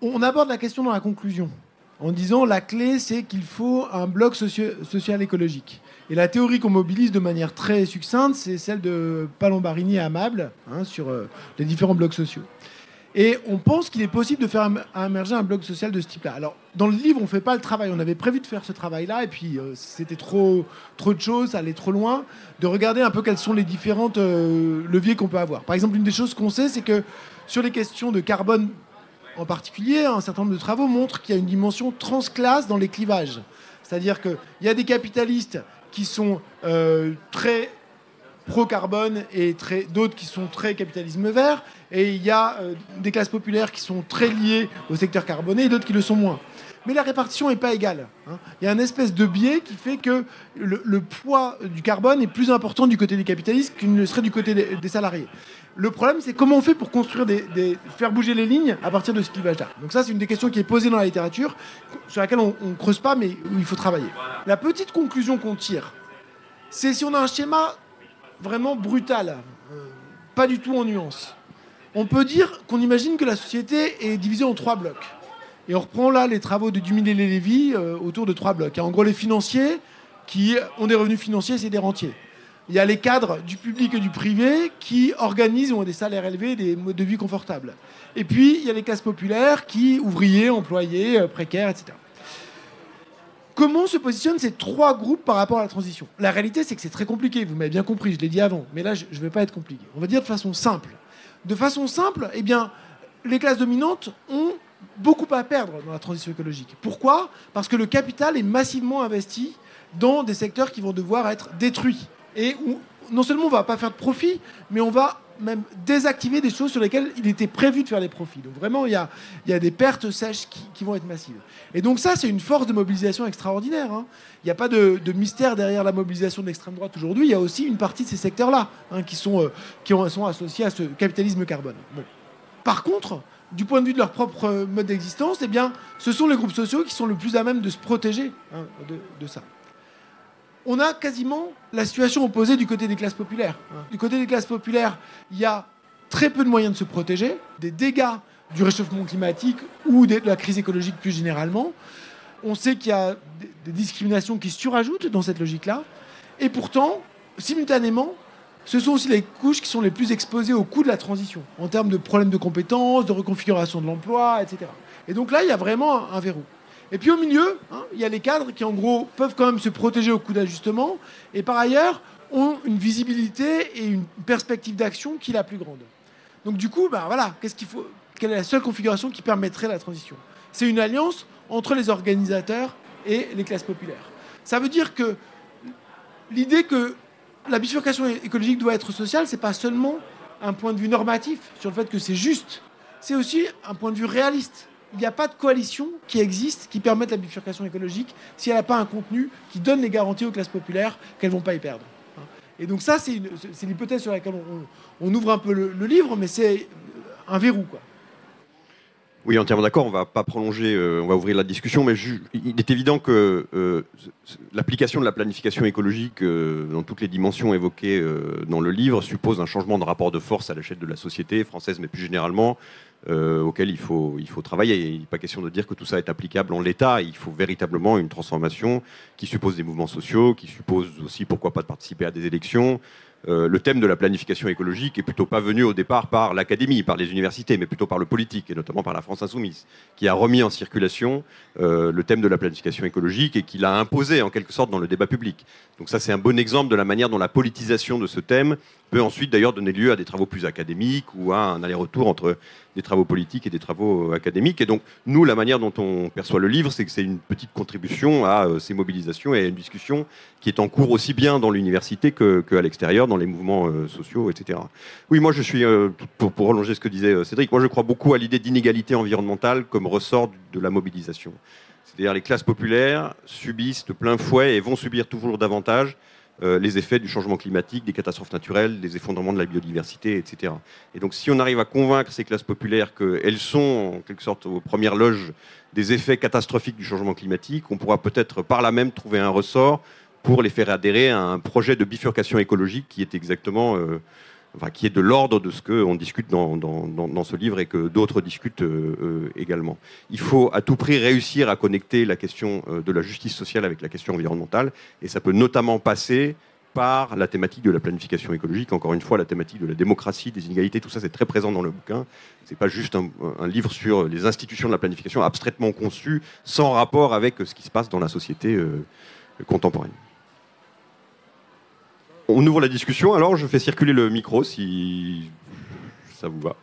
On aborde la question dans la conclusion, en disant la clé, c'est qu'il faut un bloc social écologique. Et la théorie qu'on mobilise de manière très succincte, c'est celle de Palombarini et Amable, sur les différents blocs sociaux. Et on pense qu'il est possible de faire émerger un bloc social de ce type-là. Alors, dans le livre, on ne fait pas le travail. On avait prévu de faire ce travail-là, et puis c'était trop de choses, ça allait trop loin, de regarder un peu quels sont les différents leviers qu'on peut avoir. Par exemple, une des choses qu'on sait, c'est que sur les questions de carbone, en particulier, un certain nombre de travaux montrent qu'il y a une dimension transclasse dans les clivages. C'est-à-dire qu'il y a des capitalistes qui sont très pro-carbone et d'autres qui sont très capitalisme vert, et il y a des classes populaires qui sont très liées au secteur carboné et d'autres qui le sont moins. Mais la répartition n'est pas égale. Il y a une espèce de biais qui fait que le poids du carbone est plus important du côté des capitalistes qu'il ne serait du côté des salariés. Le problème, c'est comment on fait pour construire faire bouger les lignes à partir de ce clivage-là. Donc ça, c'est une des questions qui est posée dans la littérature, sur laquelle on ne creuse pas, mais où il faut travailler. La petite conclusion qu'on tire, c'est si on a un schéma vraiment brutal, pas du tout en nuances, on peut dire qu'on imagine que la société est divisée en 3 blocs. Et on reprend là les travaux de Duminel-Lévy autour de 3 blocs. Il y a en gros les financiers qui ont des revenus financiers, c'est des rentiers. Il y a les cadres du public et du privé qui organisent, ont des salaires élevés, des modes de vie confortables. Et puis, il y a les classes populaires ouvriers, employés, précaires, etc. Comment se positionnent ces 3 groupes par rapport à la transition ? La réalité, c'est que c'est très compliqué. Vous m'avez bien compris, je l'ai dit avant. Mais là, je ne vais pas être compliqué. On va dire de façon simple. De façon simple, les classes dominantes ont beaucoup à perdre dans la transition écologique. Pourquoi ? Parce que le capital est massivement investi dans des secteurs qui vont devoir être détruits. Et où non seulement on ne va pas faire de profit, mais on va même désactiver des choses sur lesquelles il était prévu de faire des profits. Donc vraiment, il y a des pertes sèches qui vont être massives. Et donc ça, c'est une force de mobilisation extraordinaire. Il n'y a pas de mystère derrière la mobilisation de l'extrême droite aujourd'hui. Il y a aussi une partie de ces secteurs-là qui sont associés à ce capitalisme carbone. Bon. Par contre, du point de vue de leur propre mode d'existence, ce sont les groupes sociaux qui sont le plus à même de se protéger de ça. On a quasiment la situation opposée du côté des classes populaires. Du côté des classes populaires, il y a très peu de moyens de se protéger des dégâts du réchauffement climatique ou de la crise écologique plus généralement. On sait qu'il y a des discriminations qui surajoutent dans cette logique-là. Et pourtant, simultanément, ce sont aussi les couches qui sont les plus exposées au coût de la transition, en termes de problèmes de compétences, de reconfiguration de l'emploi, etc. Et donc là, il y a vraiment un verrou. Et puis au milieu, il y a les cadres qui, en gros, peuvent quand même se protéger au coût d'ajustement, et par ailleurs, ont une visibilité et une perspective d'action qui est la plus grande. Donc du coup, quelle est la seule configuration qui permettrait la transition ? C'est une alliance entre les organisateurs et les classes populaires. Ça veut dire que l'idée que la bifurcation écologique doit être sociale, c'est pas seulement un point de vue normatif sur le fait que c'est juste, c'est aussi un point de vue réaliste. il n'y a pas de coalition qui existe qui permette la bifurcation écologique si elle n'a pas un contenu qui donne les garanties aux classes populaires qu'elles ne vont pas y perdre. Et donc ça, c'est l'hypothèse sur laquelle on ouvre un peu le livre, mais c'est un verrou, quoi. Oui, entièrement d'accord. On va pas prolonger, on va ouvrir la discussion, mais il est évident que l'application de la planification écologique dans toutes les dimensions évoquées dans le livre suppose un changement de rapport de force à l'échelle de la société française, mais plus généralement, auquel il faut travailler. Il n'est pas question de dire que tout ça est applicable en l'état. Il faut véritablement une transformation qui suppose des mouvements sociaux, qui suppose aussi, pourquoi pas, de participer à des élections. Le thème de la planification écologique est plutôt pas venu au départ par l'académie, par les universités, mais plutôt par le politique, et notamment par la France Insoumise, qui a remis en circulation le thème de la planification écologique et qui l'a imposé en quelque sorte dans le débat public. Donc ça, c'est un bon exemple de la manière dont la politisation de ce thème peut ensuite d'ailleurs donner lieu à des travaux plus académiques ou à un aller-retour entre des travaux politiques et des travaux académiques. Et donc, nous, la manière dont on perçoit le livre, c'est que c'est une petite contribution à ces mobilisations et à une discussion qui est en cours aussi bien dans l'université qu'à l'extérieur, dans les mouvements sociaux, etc. Oui, moi, je suis, pour prolonger ce que disait Cédric, moi, je crois beaucoup à l'idée d'inégalité environnementale comme ressort de la mobilisation. C'est-à-dire les classes populaires subissent de plein fouet et vont subir toujours davantage les effets du changement climatique, des catastrophes naturelles, des effondrements de la biodiversité, etc. Et donc si on arrive à convaincre ces classes populaires qu'elles sont en quelque sorte aux premières loges des effets catastrophiques du changement climatique, on pourra peut-être par là même trouver un ressort pour les faire adhérer à un projet de bifurcation écologique qui est exactement... qui est de l'ordre de ce qu'on discute dans ce livre et que d'autres discutent également. Il faut à tout prix réussir à connecter la question de la justice sociale avec la question environnementale, et ça peut notamment passer par la thématique de la planification écologique, encore une fois la thématique de la démocratie, des inégalités, tout ça c'est très présent dans le bouquin. C'est pas juste un livre sur les institutions de la planification abstraitement conçues, sans rapport avec ce qui se passe dans la société contemporaine. On ouvre la discussion, alors je fais circuler le micro si ça vous va.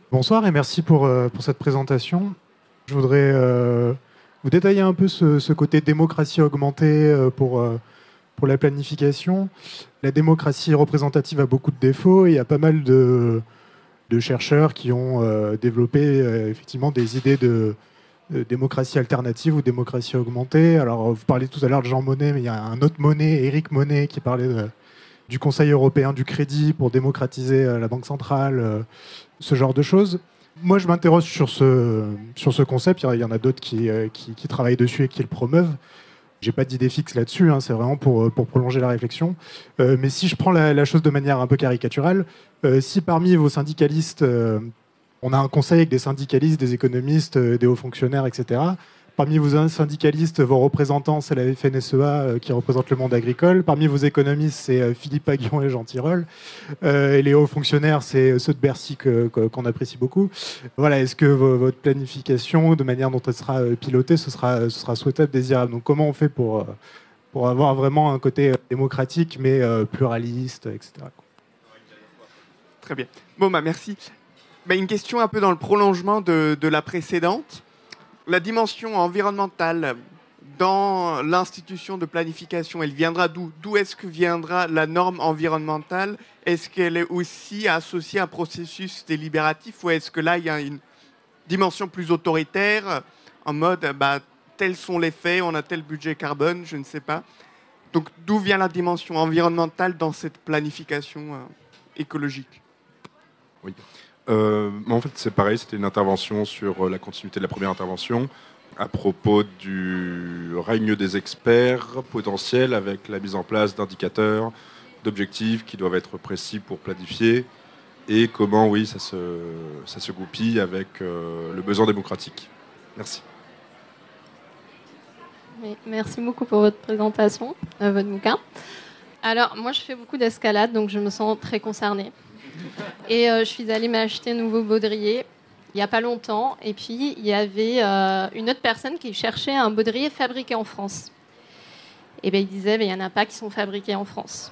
Bonsoir et merci pour cette présentation. Je voudrais vous détailler un peu ce côté démocratie augmentée pour la planification. La démocratie représentative a beaucoup de défauts et il y a pas mal de chercheurs qui ont développé effectivement des idées de démocratie alternative ou démocratie augmentée. Alors, vous parlez tout à l'heure de Jean Monnet, mais il y a un autre Monnet, Éric Monnet, qui parlait du Conseil européen du crédit pour démocratiser la Banque centrale, ce genre de choses. Moi, je m'interroge sur ce concept. Il y en a d'autres qui travaillent dessus et qui le promeuvent. J'ai pas d'idée fixe là-dessus, hein, c'est vraiment pour prolonger la réflexion. Mais si je prends la chose de manière un peu caricaturale, si parmi vos syndicalistes... on a un conseil avec des syndicalistes, des économistes, des hauts fonctionnaires, etc. Parmi vos syndicalistes, vos représentants, c'est la FNSEA qui représente le monde agricole. Parmi vos économistes, c'est Philippe Aghion et Jean Tirole. Et les hauts fonctionnaires, c'est ceux de Bercy qu'on apprécie beaucoup. Voilà, est-ce que votre planification, de manière dont elle sera pilotée, ce sera souhaitable, désirable? Donc comment on fait pour avoir vraiment un côté démocratique, mais pluraliste, etc. Très bien. Bon, merci. Une question un peu dans le prolongement de la précédente. La dimension environnementale dans l'institution de planification, elle viendra d'où? D'où est-ce que viendra la norme environnementale? Est-ce qu'elle est aussi associée à un processus délibératif ou est-ce que là, il y a une dimension plus autoritaire en mode tels sont les faits, on a tel budget carbone, je ne sais pas. Donc d'où vient la dimension environnementale dans cette planification écologique? Oui. En fait, c'est pareil, c'était une intervention sur la continuité de la première intervention à propos du règne des experts potentiels avec la mise en place d'indicateurs, d'objectifs qui doivent être précis pour planifier et comment, oui, ça se goupille avec le besoin démocratique. Merci. Oui, merci beaucoup pour votre présentation, votre bouquin. Alors, moi, je fais beaucoup d'escalade, donc je me sens très concernée. Et je suis allée m'acheter un nouveau baudrier il n'y a pas longtemps. Et puis, il y avait une autre personne qui cherchait un baudrier fabriqué en France. Et bien, il disait, il n'y en a pas qui sont fabriqués en France.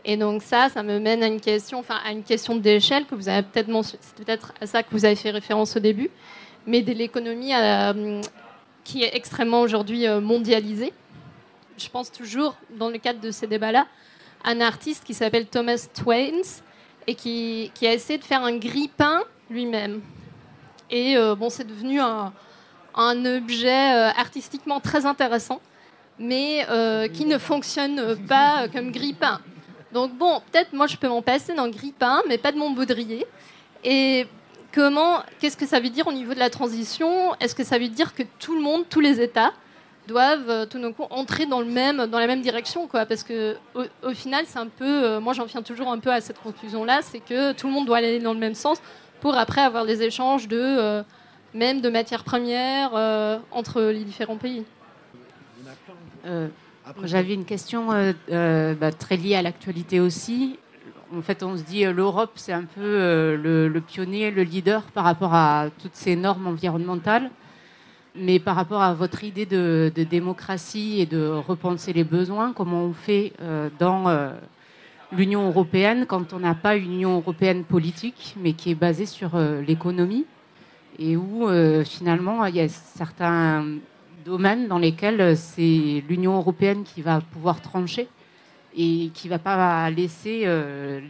Et donc ça me mène à une question d'échelle que vous avez peut-être mentionné. C'est peut-être à ça que vous avez fait référence au début, mais de l'économie qui est extrêmement aujourd'hui mondialisée. Je pense toujours, dans le cadre de ces débats-là, à un artiste qui s'appelle Thomas Twain, et qui a essayé de faire un grille-pain lui-même. Et bon, c'est devenu un objet artistiquement très intéressant, mais qui ne fonctionne pas comme grille-pain. Donc bon, peut-être moi je peux m'en passer d'un grille-pain, mais pas de mon baudrier. Et qu'est-ce que ça veut dire au niveau de la transition? Est-ce que ça veut dire que tout le monde, tous les États, doivent tout d'un coup entrer dans la même direction, quoi? Parce que au final, c'est un peu, moi j'en viens toujours un peu à cette conclusion-là, c'est que tout le monde doit aller dans le même sens pour après avoir des échanges même de matières premières entre les différents pays. J'avais une question très liée à l'actualité aussi. En fait, on se dit l'Europe, c'est un peu le pionnier, le leader par rapport à toutes ces normes environnementales. Mais par rapport à votre idée de démocratie et de repenser les besoins, comment on fait dans l'Union européenne quand on n'a pas une Union européenne politique, mais qui est basée sur l'économie, et où finalement il y a certains domaines dans lesquels c'est l'Union européenne qui va pouvoir trancher et qui ne va pas laisser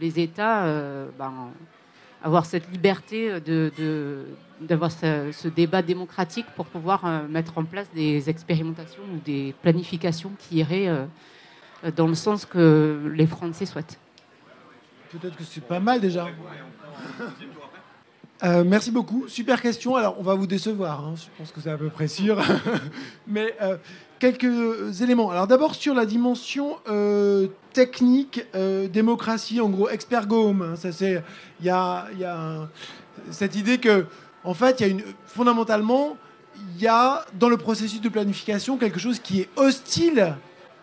les États avoir cette liberté d'avoir ce débat démocratique pour pouvoir mettre en place des expérimentations ou des planifications qui iraient dans le sens que les Français souhaitent. Peut-être que c'est pas mal déjà. Merci beaucoup. Super question. Alors, on va vous décevoir. Hein. Je pense que c'est à peu près sûr. Mais quelques éléments. Alors, d'abord, sur la dimension technique, démocratie, en gros, expert go home. Hein. Ça, c'est, il y a cette idée que, en fait, fondamentalement, il y a dans le processus de planification quelque chose qui est hostile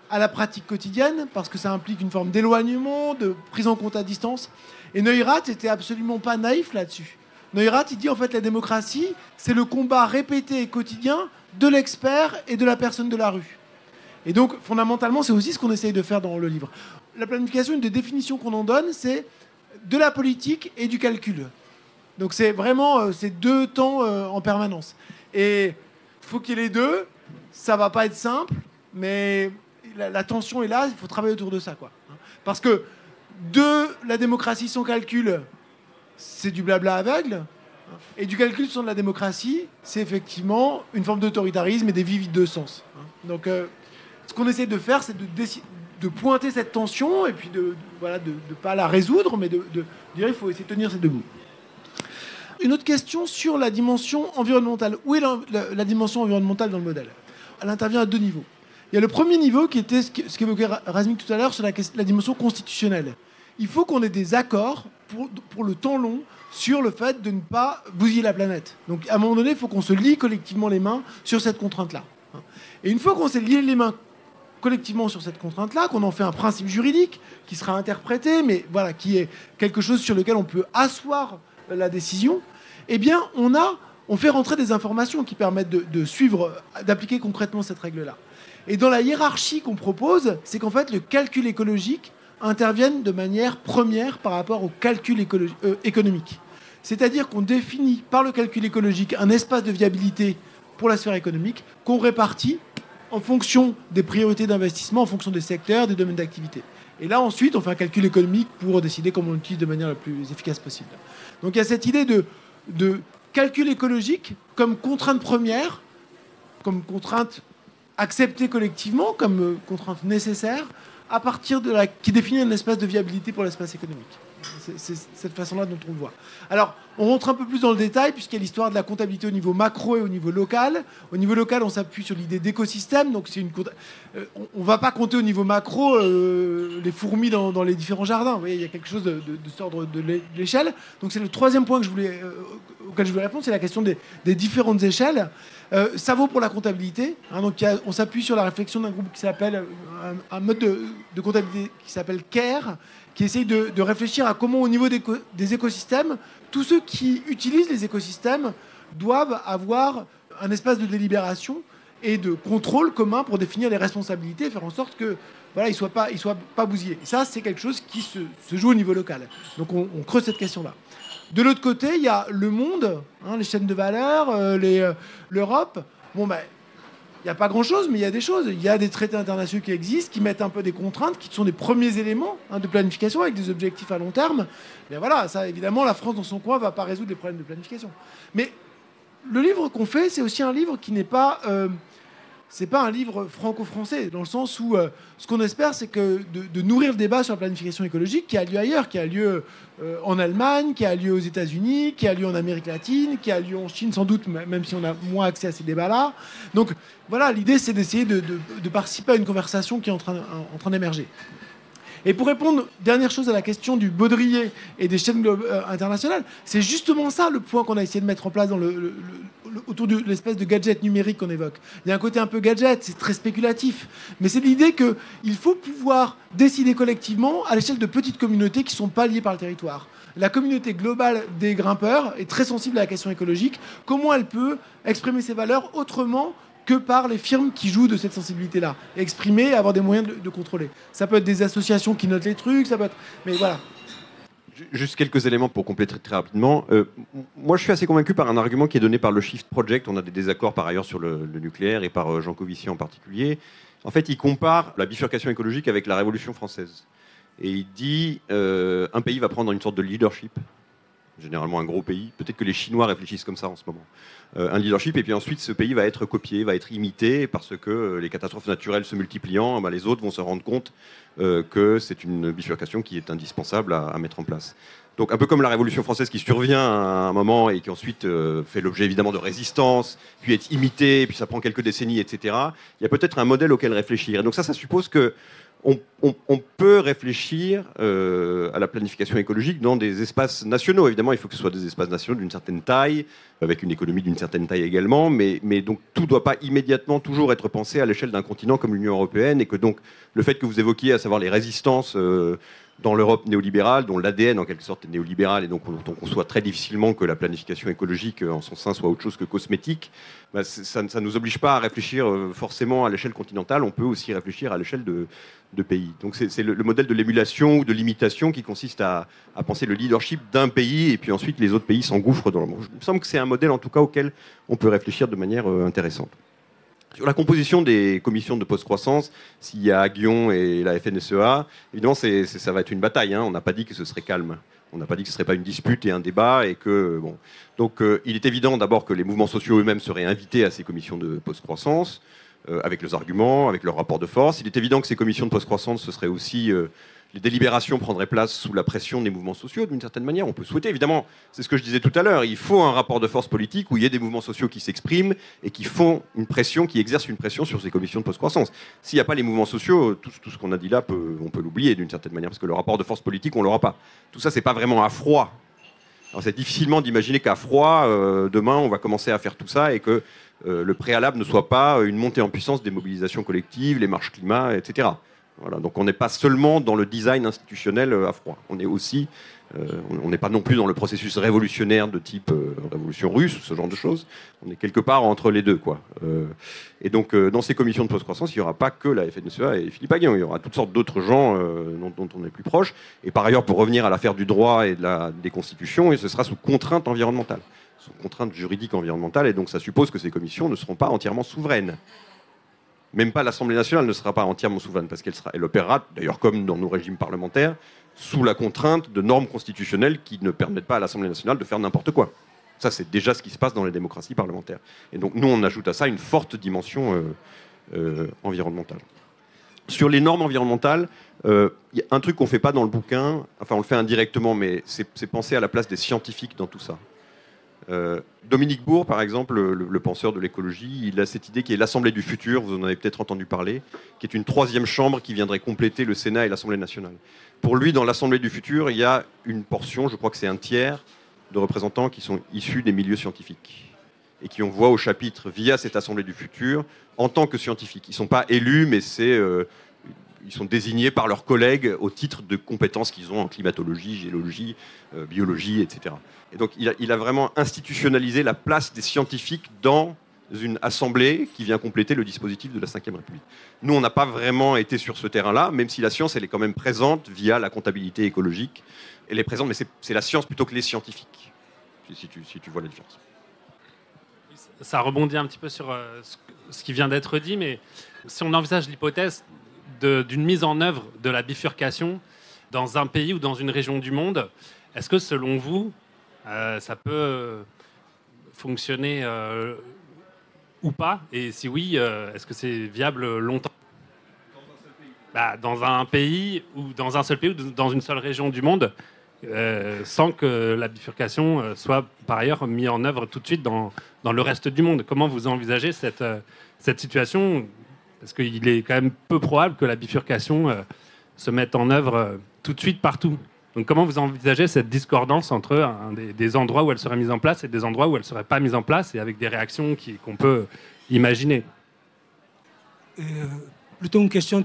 à la pratique quotidienne, parce que ça implique une forme d'éloignement, de prise en compte à distance. Et Neurath n'était absolument pas naïf là-dessus. Neurath, il dit en fait la démocratie, c'est le combat répété et quotidien de l'expert et de la personne de la rue. Et donc, fondamentalement, c'est aussi ce qu'on essaye de faire dans le livre. La planification, une des définitions qu'on en donne, c'est de la politique et du calcul. Donc, c'est vraiment ces deux temps en permanence. Et il faut qu'il y ait les deux. Ça va pas être simple, mais la tension est là. Il faut travailler autour de ça, quoi. Parce que de la démocratie sans calcul, c'est du blabla aveugle. Et du calcul sans de la démocratie, c'est effectivement une forme d'autoritarisme et des vies vides de sens. Donc, ce qu'on essaie de faire, c'est de pointer cette tension et puis de pas la résoudre, mais de dire il faut essayer de tenir ces deux bouts. Une autre question sur la dimension environnementale. Où est la dimension environnementale dans le modèle? Elle intervient à deux niveaux. Il y a le premier niveau qui était ce qu'évoquait Razmik tout à l'heure sur la dimension constitutionnelle. Il faut qu'on ait des accords pour le temps long sur le fait de ne pas bousiller la planète. Donc à un moment donné, il faut qu'on se lie collectivement les mains sur cette contrainte-là. Et une fois qu'on s'est lié les mains collectivement sur cette contrainte-là, qu'on en fait un principe juridique qui sera interprété, mais voilà, qui est quelque chose sur lequel on peut asseoir la décision, eh bien on fait rentrer des informations qui permettent de suivre, d'appliquer concrètement cette règle-là. Et dans la hiérarchie qu'on propose, c'est qu'en fait le calcul écologique interviennent de manière première par rapport au calcul économique. C'est-à-dire qu'on définit par le calcul écologique un espace de viabilité pour la sphère économique qu'on répartit en fonction des priorités d'investissement, en fonction des secteurs, des domaines d'activité. Et là, ensuite, on fait un calcul économique pour décider comment on l'utilise de manière la plus efficace possible. Donc il y a cette idée de calcul écologique comme contrainte première, comme contrainte acceptée collectivement, comme contrainte nécessaire, à partir qui définit un espace de viabilité pour l'espace économique. C'est cette façon-là dont on le voit. Alors, on rentre un peu plus dans le détail, puisqu'il y a l'histoire de la comptabilité au niveau macro et au niveau local. Au niveau local, on s'appuie sur l'idée d'écosystème. Donc, on ne va pas compter au niveau macro les fourmis dans les différents jardins. Vous voyez, il y a quelque chose de cet ordre de l'échelle. Donc, c'est le troisième point auquel je voulais répondre, c'est la question des différentes échelles. Ça vaut pour la comptabilité. Donc on s'appuie sur la réflexion d'un groupe qui s'appelle un mode de comptabilité qui s'appelle CARE, qui essaye de réfléchir à comment au niveau des écosystèmes, tous ceux qui utilisent les écosystèmes doivent avoir un espace de délibération et de contrôle commun pour définir les responsabilités et faire en sorte que voilà, ils soient pas bousillés. Et ça, c'est quelque chose qui se joue au niveau local. Donc on creuse cette question-là. De l'autre côté, il y a le monde, les chaînes de valeur, l'Europe. Bon, ben, il n'y a pas grand-chose, mais il y a des choses. Il y a des traités internationaux qui existent, qui mettent un peu des contraintes, qui sont des premiers éléments de planification avec des objectifs à long terme. Mais voilà, ça, évidemment, la France, dans son coin, ne va pas résoudre les problèmes de planification. Mais le livre qu'on fait, c'est aussi un livre qui n'est pas... c'est pas un livre franco-français, dans le sens où ce qu'on espère, c'est que de nourrir le débat sur la planification écologique qui a lieu ailleurs, qui a lieu en Allemagne, qui a lieu aux États-Unis, qui a lieu en Amérique latine, qui a lieu en Chine sans doute, même si on a moins accès à ces débats-là. Donc voilà, l'idée, c'est d'essayer de participer à une conversation qui est en train d'émerger. Et pour répondre, dernière chose à la question du baudrier et des chaînes internationales, c'est justement ça le point qu'on a essayé de mettre en place dans autour de l'espèce de gadget numérique qu'on évoque. Il y a un côté un peu gadget, c'est très spéculatif, mais c'est l'idée qu'il faut pouvoir décider collectivement à l'échelle de petites communautés qui ne sont pas liées par le territoire. La communauté globale des grimpeurs est très sensible à la question écologique. Comment elle peut exprimer ses valeurs autrement que par les firmes qui jouent de cette sensibilité-là, exprimer et avoir des moyens de contrôler. Ça peut être des associations qui notent les trucs, ça peut être... Mais voilà. Juste quelques éléments pour compléter très rapidement. Moi, je suis assez convaincu par un argument qui est donné par le Shift Project. On a des désaccords par ailleurs sur le nucléaire et par Jean Covici en particulier. En fait, il compare la bifurcation écologique avec la Révolution française. Et il dit un pays va prendre une sorte de leadership, généralement un gros pays. Peut-être que les Chinois réfléchissent comme ça en ce moment. Un leadership, et puis ensuite ce pays va être copié, va être imité, parce que les catastrophes naturelles se multipliant, les autres vont se rendre compte que c'est une bifurcation qui est indispensable à mettre en place. Donc un peu comme la Révolution française qui survient à un moment et qui ensuite fait l'objet évidemment de résistance, puis est imitée, puis ça prend quelques décennies, etc. Il y a peut-être un modèle auquel réfléchir. Et donc ça suppose que on peut réfléchir à la planification écologique dans des espaces nationaux. Évidemment, il faut que ce soit des espaces nationaux d'une certaine taille, avec une économie d'une certaine taille également, mais donc tout ne doit pas immédiatement toujours être pensé à l'échelle d'un continent comme l'Union européenne, et que donc le fait que vous évoquiez, à savoir les résistances dans l'Europe néolibérale, dont l'ADN en quelque sorte est néolibéral, et donc on conçoit très difficilement que la planification écologique en son sein soit autre chose que cosmétique, ça ne nous oblige pas à réfléchir forcément à l'échelle continentale, on peut aussi réfléchir à l'échelle de pays. Donc c'est le modèle de l'émulation ou de l'imitation qui consiste à penser le leadership d'un pays, et puis ensuite les autres pays s'engouffrent dans le monde. Il me semble que c'est un modèle en tout cas auquel on peut réfléchir de manière intéressante. Sur la composition des commissions de post-croissance, s'il y a Aguillon et la FNSEA, évidemment, ça va être une bataille. On n'a pas dit que ce serait calme. On n'a pas dit que ce ne serait pas une dispute et un débat. Et que, bon. Donc, il est évident d'abord que les mouvements sociaux eux-mêmes seraient invités à ces commissions de post-croissance, avec leurs arguments, avec leurs rapports de force. Il est évident que ces commissions de post-croissance, ce serait aussi... les délibérations prendraient place sous la pression des mouvements sociaux, d'une certaine manière. On peut souhaiter, évidemment, c'est ce que je disais tout à l'heure, il faut un rapport de force politique où il y ait des mouvements sociaux qui s'expriment et qui font une pression, qui exercent une pression sur ces commissions de post-croissance. S'il n'y a pas les mouvements sociaux, tout ce qu'on a dit là, on peut l'oublier d'une certaine manière, parce que le rapport de force politique, on ne l'aura pas. Tout ça, c'est pas vraiment à froid. Alors, c'est difficilement d'imaginer qu'à froid, demain, on va commencer à faire tout ça et que le préalable ne soit pas une montée en puissance des mobilisations collectives, les marches climat, etc. Voilà, donc on n'est pas seulement dans le design institutionnel à froid. On est aussi, on n'est pas non plus dans le processus révolutionnaire de type révolution russe ou ce genre de choses. On est quelque part entre les deux, quoi. Et donc dans ces commissions de post-croissance, il n'y aura pas que la FNSEA et Philippe Aguillon. Il y aura toutes sortes d'autres gens dont on est plus proche. Et par ailleurs, pour revenir à l'affaire du droit et des constitutions, et ce sera sous contrainte environnementale, sous contrainte juridique environnementale. Et donc ça suppose que ces commissions ne seront pas entièrement souveraines. Même pas l'Assemblée nationale ne sera pas entièrement souveraine, parce qu'elle opérera, d'ailleurs comme dans nos régimes parlementaires, sous la contrainte de normes constitutionnelles qui ne permettent pas à l'Assemblée nationale de faire n'importe quoi. Ça, c'est déjà ce qui se passe dans les démocraties parlementaires. Et donc nous, on ajoute à ça une forte dimension environnementale. Sur les normes environnementales, il y a un truc qu'on ne fait pas dans le bouquin, enfin on le fait indirectement, mais c'est penser à la place des scientifiques dans tout ça. Dominique Bourg, par exemple, le penseur de l'écologie, il a cette idée qui est l'Assemblée du futur, vous en avez peut-être entendu parler, qui est une troisième chambre qui viendrait compléter le Sénat et l'Assemblée nationale. Pour lui, dans l'Assemblée du futur, il y a une portion, je crois que c'est un tiers, de représentants qui sont issus des milieux scientifiques et qui ont voix au chapitre via cette Assemblée du futur en tant que scientifiques. Ils ne sont pas élus, mais ils sont désignés par leurs collègues au titre de compétences qu'ils ont en climatologie, géologie, biologie, etc. Et donc il a vraiment institutionnalisé la place des scientifiques dans une assemblée qui vient compléter le dispositif de la Ve République. Nous, on n'a pas vraiment été sur ce terrain-là, même si la science, elle est quand même présente via la comptabilité écologique. Elle est présente, mais c'est la science plutôt que les scientifiques, si tu vois la différence. Ça rebondit un petit peu sur ce qui vient d'être dit, mais si on envisage l'hypothèse d'une mise en œuvre de la bifurcation dans un pays ou dans une région du monde, est-ce que selon vous, ça peut fonctionner ou pas? Et si oui, est-ce que c'est viable longtemps? Dans un pays ou dans un seul pays ou dans une seule région du monde, sans que la bifurcation soit par ailleurs mise en œuvre tout de suite dans le reste du monde. Comment vous envisagez cette situation? Parce qu'il est quand même peu probable que la bifurcation se mette en œuvre tout de suite partout. Donc comment vous envisagez cette discordance entre des endroits où elle serait mise en place et des endroits où elle ne serait pas mise en place, et avec des réactions qu'on peut imaginer? Plutôt une question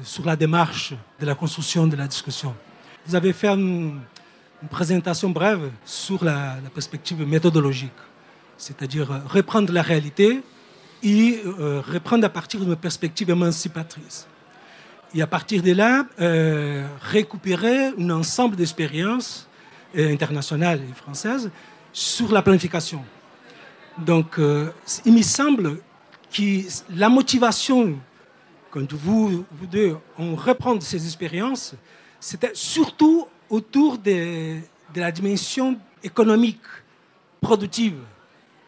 sur la démarche de la construction de la discussion. Vous avez fait une présentation brève sur la perspective méthodologique, c'est-à-dire reprendre la réalité et reprendre à partir d'une perspective émancipatrice. Et à partir de là, récupérer un ensemble d'expériences internationales et françaises sur la planification. Donc, il me semble que la motivation, quand vous deux, on reprend ces expériences, c'était surtout autour de la dimension économique, productive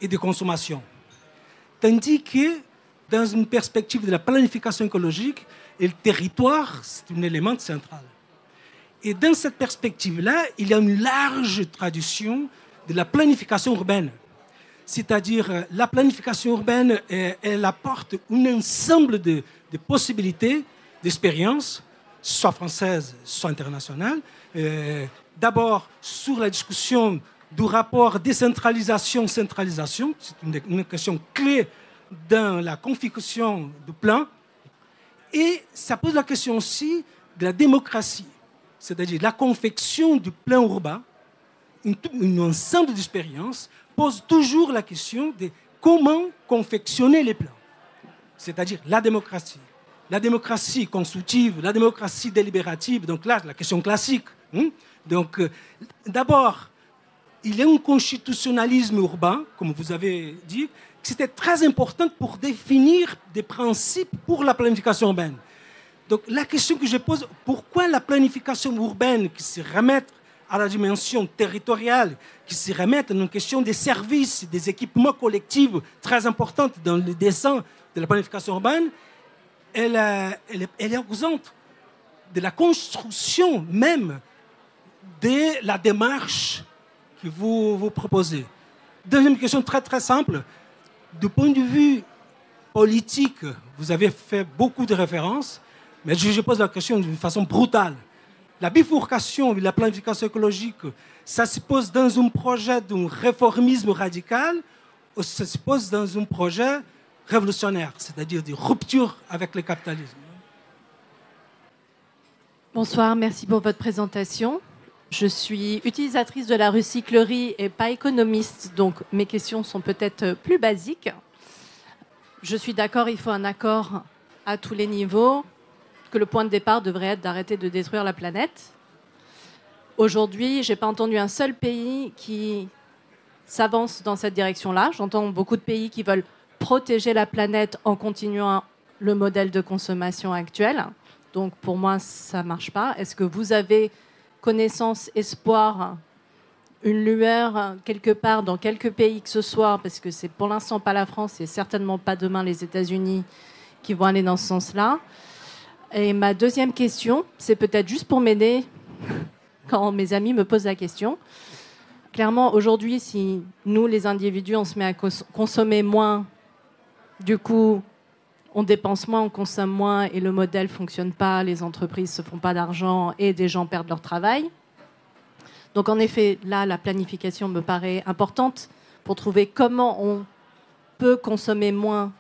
et de consommation. Tandis que, dans une perspective de la planification écologique, le territoire, c'est un élément central. Et dans cette perspective-là, il y a une large tradition de la planification urbaine. C'est-à-dire, la planification urbaine, elle apporte un ensemble de possibilités, d'expériences, soit françaises, soit internationales. D'abord, sur la discussion du rapport décentralisation-centralisation, c'est une question clé dans la configuration du plan. Et ça pose la question aussi de la démocratie, c'est-à-dire la confection du plan urbain, un ensemble d'expériences, pose toujours la question de comment confectionner les plans, c'est-à-dire la démocratie consultative, la démocratie délibérative, donc là, la question classique. Donc, d'abord, il y a un constitutionnalisme urbain, comme vous avez dit, c'était très important pour définir des principes pour la planification urbaine. Donc la question que je pose, pourquoi la planification urbaine qui se remet à la dimension territoriale, qui se remet à une question des services, des équipements collectifs très importantes dans le dessin de la planification urbaine, elle est exempte de la construction même de la démarche que vous proposez. Deuxième question très très simple. Du point de vue politique, vous avez fait beaucoup de références, mais je pose la question d'une façon brutale. La bifurcation et la planification écologique, ça se pose dans un projet d'un réformisme radical ou ça se pose dans un projet révolutionnaire, c'est-à-dire de rupture avec le capitalisme? Bonsoir, merci pour votre présentation. Je suis utilisatrice de la recyclerie et pas économiste, donc mes questions sont peut-être plus basiques. Je suis d'accord, il faut un accord à tous les niveaux, que le point de départ devrait être d'arrêter de détruire la planète. Aujourd'hui, je n'ai pas entendu un seul pays qui s'avance dans cette direction-là. J'entends beaucoup de pays qui veulent protéger la planète en continuant le modèle de consommation actuel. Donc pour moi, ça ne marche pas. Est-ce que vous avez connaissance, espoir, une lueur quelque part dans quelques pays que ce soit, parce que c'est pour l'instant pas la France et certainement pas demain les États-Unis qui vont aller dans ce sens-là? Et ma deuxième question, c'est peut-être juste pour m'aider quand mes amis me posent la question. Clairement, aujourd'hui, si nous, les individus, on se met à consommer moins, du coup, on dépense moins, on consomme moins et le modèle ne fonctionne pas, les entreprises ne se font pas d'argent et des gens perdent leur travail. Donc en effet, là, la planification me paraît importante pour trouver comment on peut consommer moins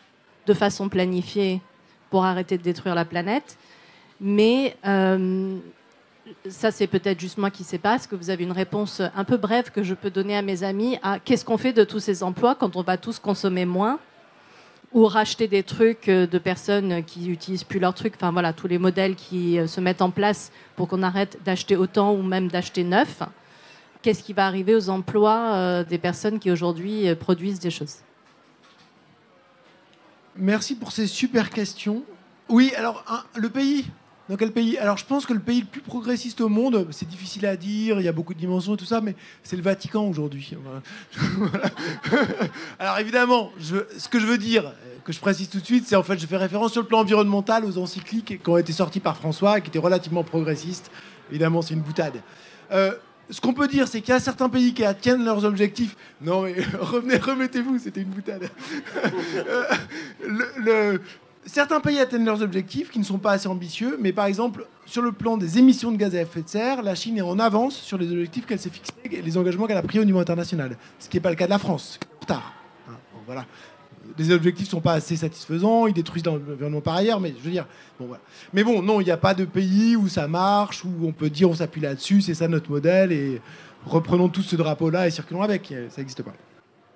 de façon planifiée pour arrêter de détruire la planète. Mais ça, c'est peut-être juste moi qui ne sais pas. Est-ce que vous avez une réponse un peu brève que je peux donner à mes amis à qu'est-ce qu'on fait de tous ces emplois quand on va tous consommer moins ou racheter des trucs de personnes qui n'utilisent plus leurs trucs, enfin voilà, tous les modèles qui se mettent en place pour qu'on arrête d'acheter autant ou même d'acheter neuf. Qu'est-ce qui va arriver aux emplois des personnes qui aujourd'hui produisent des choses? Merci pour ces super questions. Oui, alors le pays Dans quel pays? Alors je pense que le pays le plus progressiste au monde, c'est difficile à dire, il y a beaucoup de dimensions et tout ça, mais c'est le Vatican aujourd'hui. Voilà. Alors évidemment, ce que je veux dire, que je précise tout de suite, c'est en fait je fais référence sur le plan environnemental aux encycliques qui ont été sorties par François et qui étaient relativement progressistes. Évidemment, c'est une boutade. Ce qu'on peut dire, c'est qu'il y a certains pays qui atteignent leurs objectifs. Non, mais remettez-vous, c'était une boutade. Certains pays atteignent leurs objectifs qui ne sont pas assez ambitieux, mais par exemple, sur le plan des émissions de gaz à effet de serre, la Chine est en avance sur les objectifs qu'elle s'est fixés et les engagements qu'elle a pris au niveau international. Ce qui n'est pas le cas de la France, c'est en retard. Bon, voilà. Les objectifs ne sont pas assez satisfaisants, ils détruisent l'environnement par ailleurs, mais je veux dire, bon, voilà. Mais bon, non, il n'y a pas de pays où ça marche, où on peut dire on s'appuie là-dessus, c'est ça notre modèle, et reprenons tous ce drapeau-là et circulons avec. Ça n'existe pas,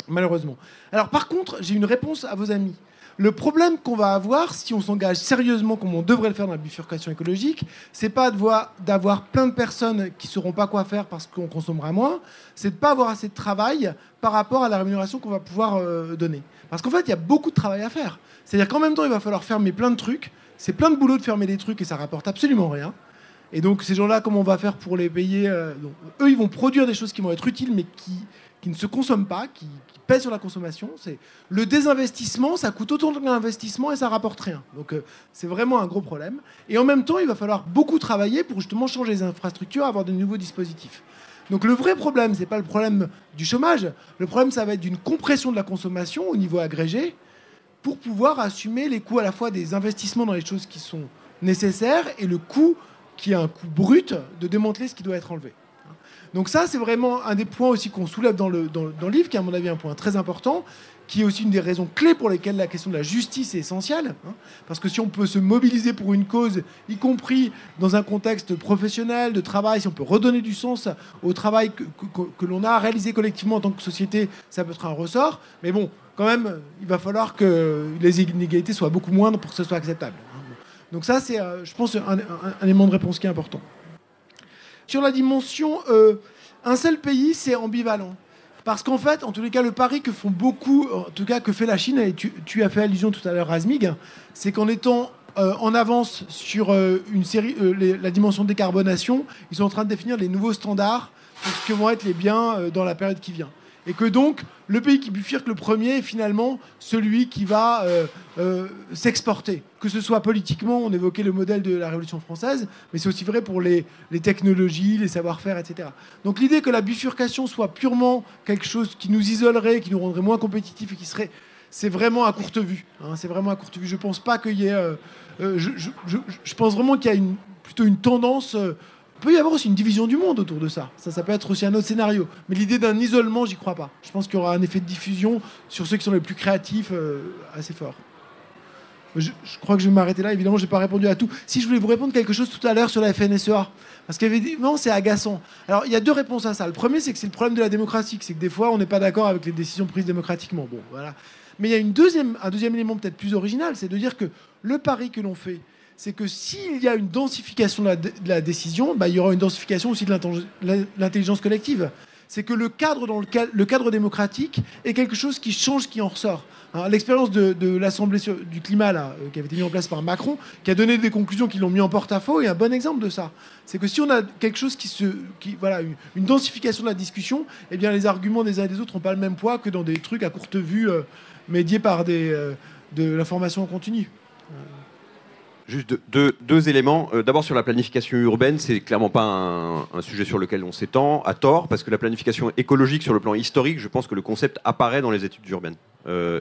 malheureusement. Alors par contre, j'ai une réponse à vos amis. Le problème qu'on va avoir si on s'engage sérieusement comme on devrait le faire dans la bifurcation écologique, c'est pas d'avoir plein de personnes qui sauront pas quoi faire parce qu'on consommera moins, c'est de pas avoir assez de travail par rapport à la rémunération qu'on va pouvoir donner. Parce qu'en fait, il y a beaucoup de travail à faire. C'est-à-dire qu'en même temps, il va falloir fermer plein de trucs. C'est plein de boulot de fermer des trucs et ça rapporte absolument rien. Et donc ces gens-là, comment on va faire pour les payer eux, ils vont produire des choses qui vont être utiles mais qui ne se consomment pas, qui pèsent sur la consommation. C'est le désinvestissement, ça coûte autant que l'investissement et ça rapporte rien. Donc c'est vraiment un gros problème. Et en même temps, il va falloir beaucoup travailler pour justement changer les infrastructures, avoir de nouveaux dispositifs. Donc le vrai problème, c'est pas le problème du chômage. Le problème, ça va être d'une compression de la consommation au niveau agrégé pour pouvoir assumer les coûts à la fois des investissements dans les choses qui sont nécessaires et le coût qui est un coût brut de démanteler ce qui doit être enlevé. Donc ça, c'est vraiment un des points aussi qu'on soulève dans le livre, qui est à mon avis un point très important, qui est aussi une des raisons clés pour lesquelles la question de la justice est essentielle. Parce que si on peut se mobiliser pour une cause, y compris dans un contexte professionnel, de travail, si on peut redonner du sens au travail que l'on a réalisé collectivement en tant que société, ça peut être un ressort. Mais bon, quand même, il va falloir que les inégalités soient beaucoup moindres pour que ce soit acceptable. Donc ça, c'est, je pense, un élément de réponse qui est important. Sur la dimension, un seul pays, c'est ambivalent. Parce qu'en fait, en tous les cas, le pari que font beaucoup, en tout cas que fait la Chine, et tu as fait allusion tout à l'heure, Razmig, c'est qu'en étant en avance sur une série, la dimension de décarbonation, ils sont en train de définir les nouveaux standards pour ce que vont être les biens dans la période qui vient. Et que donc, le pays qui bifurque le premier est finalement celui qui va s'exporter. Que ce soit politiquement, on évoquait le modèle de la Révolution française, mais c'est aussi vrai pour les technologies, les savoir-faire, etc. Donc l'idée que la bifurcation soit purement quelque chose qui nous isolerait, qui nous rendrait moins compétitifs et qui serait... C'est vraiment à courte vue. C'est vraiment à courte vue. Je pense pas qu'il y ait... je pense vraiment qu'il y a plutôt une tendance... Il peut y avoir aussi une division du monde autour de ça. Ça peut être aussi un autre scénario. Mais l'idée d'un isolement, j'y crois pas. Je pense qu'il y aura un effet de diffusion sur ceux qui sont les plus créatifs assez fort. Je crois que je vais m'arrêter là. Évidemment, je n'ai pas répondu à tout. Si je voulais vous répondre quelque chose tout à l'heure sur la FNSEA, parce qu'évidemment, c'est agaçant. Alors, il y a deux réponses à ça. Le premier, c'est que c'est le problème de la démocratie. C'est que des fois, on n'est pas d'accord avec les décisions prises démocratiquement. Bon, voilà. Mais il y a un deuxième élément peut-être plus original, c'est de dire que le pari que l'on fait, c'est que s'il y a une densification de la décision, il y aura une densification aussi de l'intelligence collective. C'est que le cadre démocratique est quelque chose qui change, qui en ressort. L'expérience de l'Assemblée du climat, là, qui avait été mise en place par Macron, qui a donné des conclusions qui l'ont mis en porte-à-faux, est un bon exemple de ça. C'est que si on a quelque chose une densification de la discussion, eh bien les arguments des uns et des autres n'ont pas le même poids que dans des trucs à courte vue médiés par de l'information en continu. Juste deux éléments. D'abord, sur la planification urbaine, c'est clairement pas un sujet sur lequel on s'étend, à tort, parce que la planification écologique, sur le plan historique, je pense que le concept apparaît dans les études urbaines.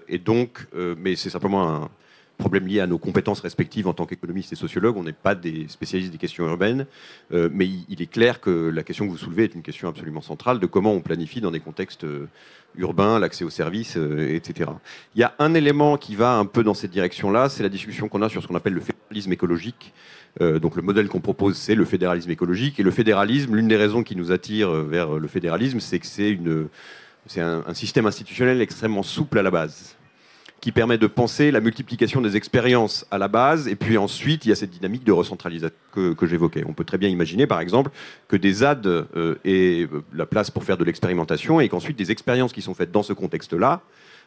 Et donc, mais c'est simplement un problème lié à nos compétences respectives en tant qu'économistes et sociologues. On n'est pas des spécialistes des questions urbaines, mais il est clair que la question que vous soulevez est une question absolument centrale de comment on planifie dans des contextes urbains, l'accès aux services, etc. Il y a un élément qui va un peu dans cette direction-là, c'est la discussion qu'on a sur ce qu'on appelle le fédéralisme écologique. Donc le modèle qu'on propose, c'est le fédéralisme écologique. Et le fédéralisme, l'une des raisons qui nous attire vers le fédéralisme, c'est que c'est un système institutionnel extrêmement souple à la base, qui permet de penser la multiplication des expériences à la base, et puis ensuite, il y a cette dynamique de recentralisation que j'évoquais. On peut très bien imaginer, par exemple, que des ZAD aient la place pour faire de l'expérimentation, et qu'ensuite, des expériences qui sont faites dans ce contexte-là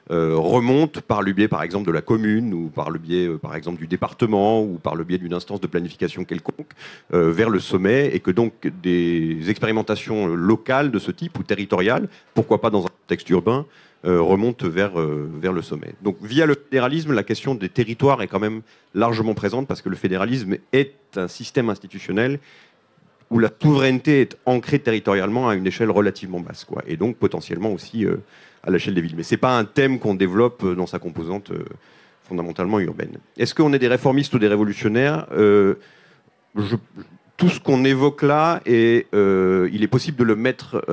remonte par le biais, par exemple, de la commune, ou par le biais, par exemple, du département, ou par le biais d'une instance de planification quelconque, vers le sommet, et que donc des expérimentations locales de ce type, ou territoriales, pourquoi pas dans un contexte urbain, remontent vers le sommet. Donc via le fédéralisme, la question des territoires est quand même largement présente, parce que le fédéralisme est un système institutionnel où la souveraineté est ancrée territorialement à une échelle relativement basse, quoi, et donc potentiellement aussi à l'échelle des villes. Mais ce n'est pas un thème qu'on développe dans sa composante fondamentalement urbaine. Est-ce qu'on est des réformistes ou des révolutionnaires ? Tout ce qu'on évoque là, il est possible de le mettre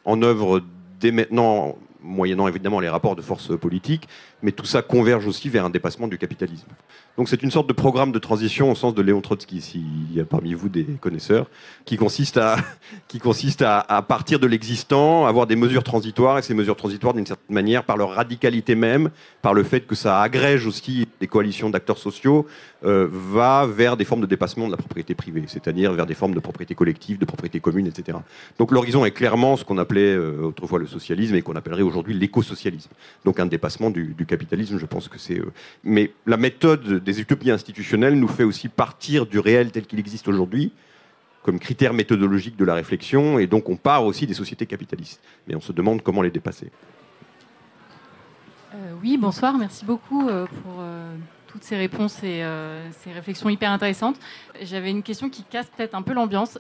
en œuvre dès maintenant, moyennant évidemment les rapports de force politiques, mais tout ça converge aussi vers un dépassement du capitalisme. Donc c'est une sorte de programme de transition au sens de Léon Trotsky, s'il y a parmi vous des connaisseurs, qui consiste à partir de l'existant, avoir des mesures transitoires, et ces mesures transitoires, d'une certaine manière, par leur radicalité même, par le fait que ça agrège aussi des coalitions d'acteurs sociaux, va vers des formes de dépassement de la propriété privée, c'est-à-dire vers des formes de propriété collective, de propriété commune, etc. Donc l'horizon est clairement ce qu'on appelait autrefois le socialisme et qu'on appellerait aujourd'hui l'écosocialisme. Donc un dépassement du capitalisme, je pense que c'est... Mais la méthode des utopies institutionnelles nous fait aussi partir du réel tel qu'il existe aujourd'hui, comme critère méthodologique de la réflexion, et donc on part aussi des sociétés capitalistes. Mais on se demande comment les dépasser. Oui, bonsoir, merci beaucoup pour toutes ces réponses et ces réflexions hyper intéressantes. J'avais une question qui casse peut-être un peu l'ambiance.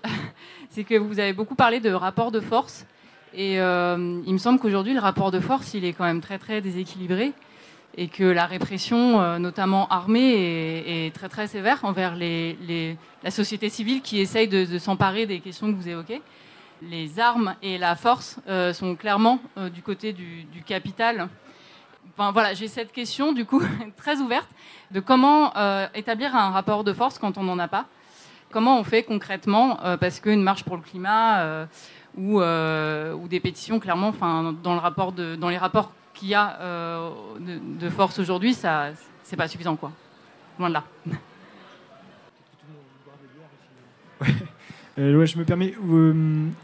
C'est que vous avez beaucoup parlé de rapport de force, et il me semble qu'aujourd'hui, le rapport de force, il est quand même très, très déséquilibré, et que la répression, notamment armée, est très très sévère envers la société civile qui essaye de s'emparer des questions que vous évoquez. Les armes et la force sont clairement du côté du capital. Enfin, voilà, j'ai cette question, du coup, très ouverte, de comment établir un rapport de force quand on n'en a pas. Comment on fait concrètement, parce qu'une marche pour le climat ou des pétitions, clairement, dans les rapports qu'il y a de force aujourd'hui, ça, c'est pas suffisant, quoi. Loin de là. Ouais, je me permets,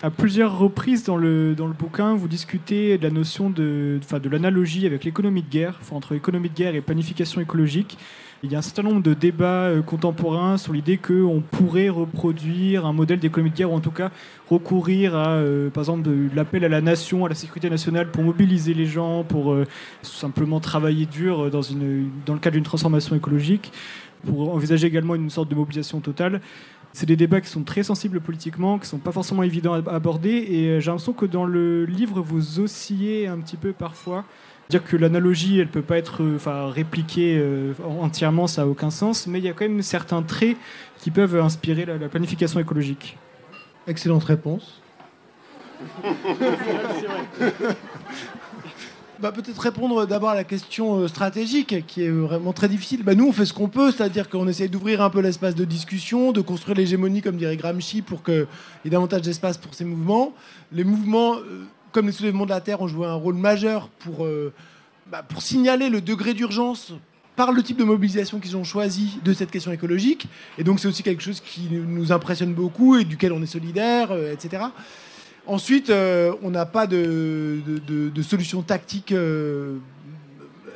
à plusieurs reprises dans le bouquin, vous discutez de la notion de l'analogie avec l'économie de guerre, entre économie de guerre et planification écologique. Il y a un certain nombre de débats contemporains sur l'idée qu'on pourrait reproduire un modèle d'économie de guerre, ou en tout cas recourir à, par exemple, de l'appel à la nation, à la sécurité nationale, pour mobiliser les gens, pour simplement travailler dur dans le cadre d'une transformation écologique, pour envisager également une sorte de mobilisation totale. C'est des débats qui sont très sensibles politiquement, qui ne sont pas forcément évidents à aborder, et j'ai l'impression que dans le livre, vous oscillez un petit peu parfois. Dire que l'analogie, elle ne peut pas être répliquée entièrement, ça n'a aucun sens, mais il y a quand même certains traits qui peuvent inspirer la planification écologique. Excellente réponse. Peut-être répondre d'abord à la question stratégique, qui est vraiment très difficile. Nous, on fait ce qu'on peut, c'est-à-dire qu'on essaye d'ouvrir un peu l'espace de discussion, de construire l'hégémonie, comme dirait Gramsci, pour qu'il y ait davantage d'espace pour ces mouvements. Les mouvements, comme les soulèvements de la Terre, ont joué un rôle majeur pour signaler le degré d'urgence par le type de mobilisation qu'ils ont choisi de cette question écologique. Et donc, c'est aussi quelque chose qui nous impressionne beaucoup et duquel on est solidaire, etc. Ensuite, on n'a pas de solution tactique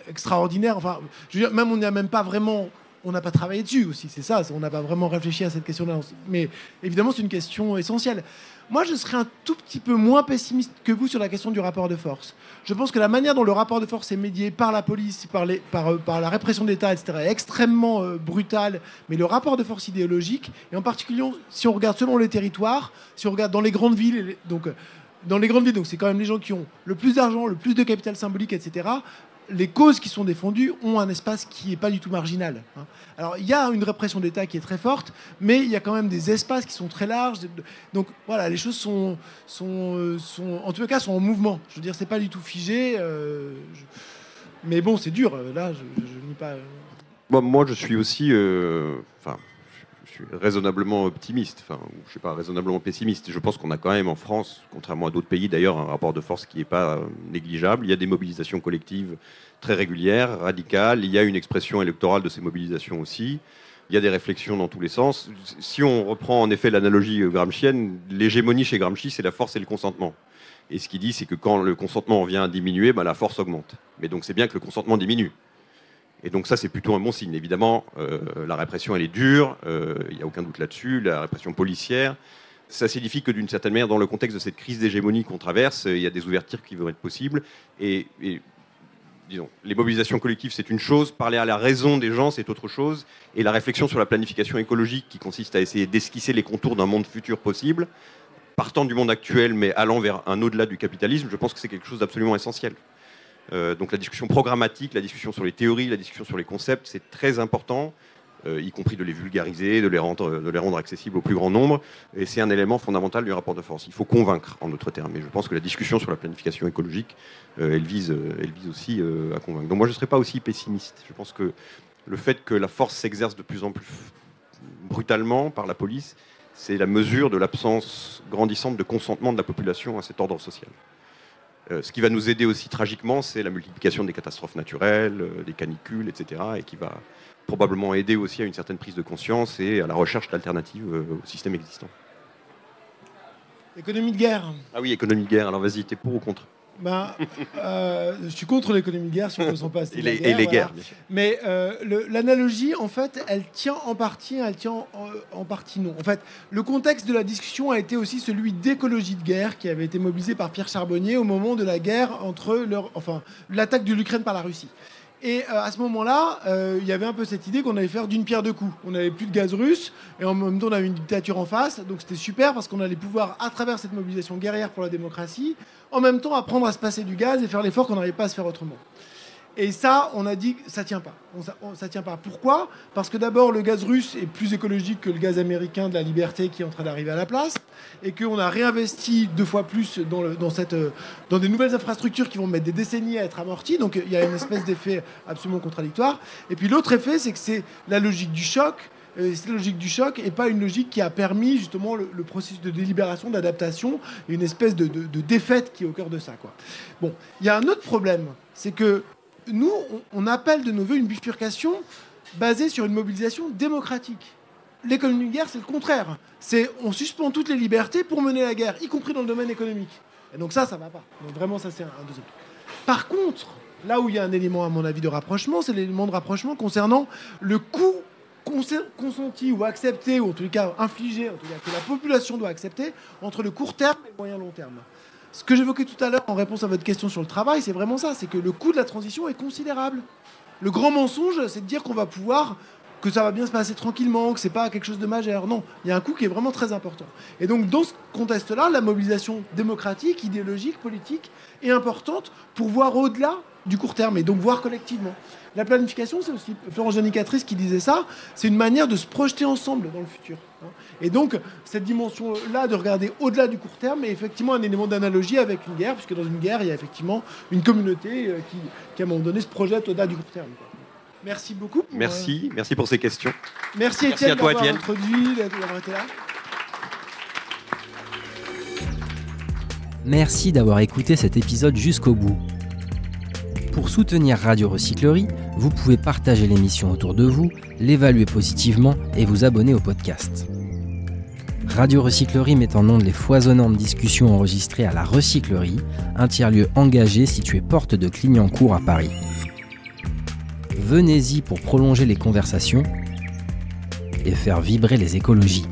extraordinaire. Enfin, je veux dire, même on n'a même pas vraiment, on n'a pas travaillé dessus aussi. C'est ça, on n'a pas vraiment réfléchi à cette question-là. Mais évidemment, c'est une question essentielle. Moi, je serais un tout petit peu moins pessimiste que vous sur la question du rapport de force. Je pense que la manière dont le rapport de force est médié par la police, par la répression de l'État, etc., est extrêmement brutale. Mais le rapport de force idéologique, et en particulier si on regarde selon les territoires, si on regarde dans les grandes villes, donc c'est quand même les gens qui ont le plus d'argent, le plus de capital symbolique, etc., les causes qui sont défendues ont un espace qui n'est pas du tout marginal. Alors, il y a une répression d'État qui est très forte, mais il y a quand même des espaces qui sont très larges. Donc, voilà, les choses sont en tout cas, sont en mouvement. Je veux dire, c'est pas du tout figé. Mais bon, c'est dur. Là, je nie pas... Moi, je suis aussi... je suis raisonnablement optimiste, je ne suis pas raisonnablement pessimiste. Je pense qu'on a quand même en France, contrairement à d'autres pays d'ailleurs, un rapport de force qui n'est pas négligeable. Il y a des mobilisations collectives très régulières, radicales. Il y a une expression électorale de ces mobilisations aussi. Il y a des réflexions dans tous les sens. Si on reprend en effet l'analogie gramscienne, l'hégémonie chez Gramsci, c'est la force et le consentement. Et ce qu'il dit, c'est que quand le consentement vient à diminuer, la force augmente. Mais donc c'est bien que le consentement diminue. Et donc ça, c'est plutôt un bon signe. Évidemment, la répression, elle est dure, il n'y a aucun doute là-dessus, la répression policière. Ça signifie que d'une certaine manière, dans le contexte de cette crise d'hégémonie qu'on traverse, il y a des ouvertures qui vont être possibles. Et disons, les mobilisations collectives, c'est une chose, parler à la raison des gens, c'est autre chose. Et la réflexion sur la planification écologique, qui consiste à essayer d'esquisser les contours d'un monde futur possible, partant du monde actuel, mais allant vers un au-delà du capitalisme, je pense que c'est quelque chose d'absolument essentiel. Donc la discussion programmatique, la discussion sur les théories, la discussion sur les concepts, c'est très important. Y compris de les vulgariser, de les rendre accessibles au plus grand nombre. Et c'est un élément fondamental du rapport de force. Il faut convaincre, en d'autres termes. Et je pense que la discussion sur la planification écologique, elle vise aussi à convaincre. Donc moi, je ne serais pas aussi pessimiste. Je pense que le fait que la force s'exerce de plus en plus brutalement par la police, c'est la mesure de l'absence grandissante de consentement de la population à cet ordre social. Ce qui va nous aider aussi tragiquement, c'est la multiplication des catastrophes naturelles, des canicules, etc. Et qui va probablement aider aussi à une certaine prise de conscience et à la recherche d'alternatives au système existant. Économie de guerre. Ah oui, économie de guerre. Alors vas-y, t'es pour ou contre ? Je suis contre l'économie de guerre si on ne sent pas. Et les guerres, bien sûr. Mais l'analogie, en fait, elle tient en partie, en partie non. En fait, le contexte de la discussion a été aussi celui d'écologie de guerre qui avait été mobilisé par Pierre Charbonnier au moment de la guerre entre l'attaque de l'Ukraine par la Russie. Et à ce moment-là, il y avait un peu cette idée qu'on allait faire d'une pierre deux coups. On n'avait plus de gaz russe et en même temps on avait une dictature en face. Donc c'était super parce qu'on allait pouvoir, à travers cette mobilisation guerrière pour la démocratie, en même temps apprendre à se passer du gaz et faire l'effort qu'on n'arrivait pas à se faire autrement. Et ça, on a dit que ça tient pas. Ça tient pas. Pourquoi ? Parce que d'abord, le gaz russe est plus écologique que le gaz américain de la liberté qui est en train d'arriver à la place, et qu'on a réinvesti 2 fois plus dans des nouvelles infrastructures qui vont mettre des décennies à être amorties. Donc il y a une espèce d'effet absolument contradictoire. Et puis l'autre effet, c'est que c'est la logique du choc. C'est la logique du choc et pas une logique qui a permis justement le processus de délibération, d'adaptation, et une espèce de défaite qui est au cœur de ça, quoi. Bon, il y a un autre problème, c'est que nous, on appelle de nos voeux une bifurcation basée sur une mobilisation démocratique. L'économie de guerre, c'est le contraire. On suspend toutes les libertés pour mener la guerre, y compris dans le domaine économique. Et donc ça va pas. Donc vraiment, ça, c'est un deuxième. Par contre, là où il y a un élément, à mon avis, de rapprochement, c'est l'élément de rapprochement concernant le coût consenti ou accepté, ou en tout cas infligé, en tout cas que la population doit accepter, entre le court terme et le moyen long terme. Ce que j'évoquais tout à l'heure en réponse à votre question sur le travail, c'est vraiment ça, c'est que le coût de la transition est considérable. Le grand mensonge, c'est de dire qu'on va pouvoir, que ça va bien se passer tranquillement, que c'est pas quelque chose de majeur. Non, il y a un coût qui est vraiment très important. Et donc dans ce contexte-là, la mobilisation démocratique, idéologique, politique est importante pour voir au-delà du court terme et donc voir collectivement. La planification, c'est aussi, Florence Janicatrice qui disait ça, c'est une manière de se projeter ensemble dans le futur. Et donc, cette dimension-là de regarder au-delà du court terme est effectivement un élément d'analogie avec une guerre, puisque dans une guerre, il y a effectivement une communauté qui à un moment donné, se projette au-delà du court terme. Merci beaucoup. Merci pour ces questions. Merci Étienne d'avoir introduit, d'avoir été là. Merci d'avoir écouté cet épisode jusqu'au bout. Pour soutenir Radio Recyclerie, vous pouvez partager l'émission autour de vous, l'évaluer positivement et vous abonner au podcast. Radio Recyclerie met en ondes les foisonnantes discussions enregistrées à la Recyclerie, un tiers-lieu engagé situé porte de Clignancourt à Paris. Venez-y pour prolonger les conversations et faire vibrer les écologies.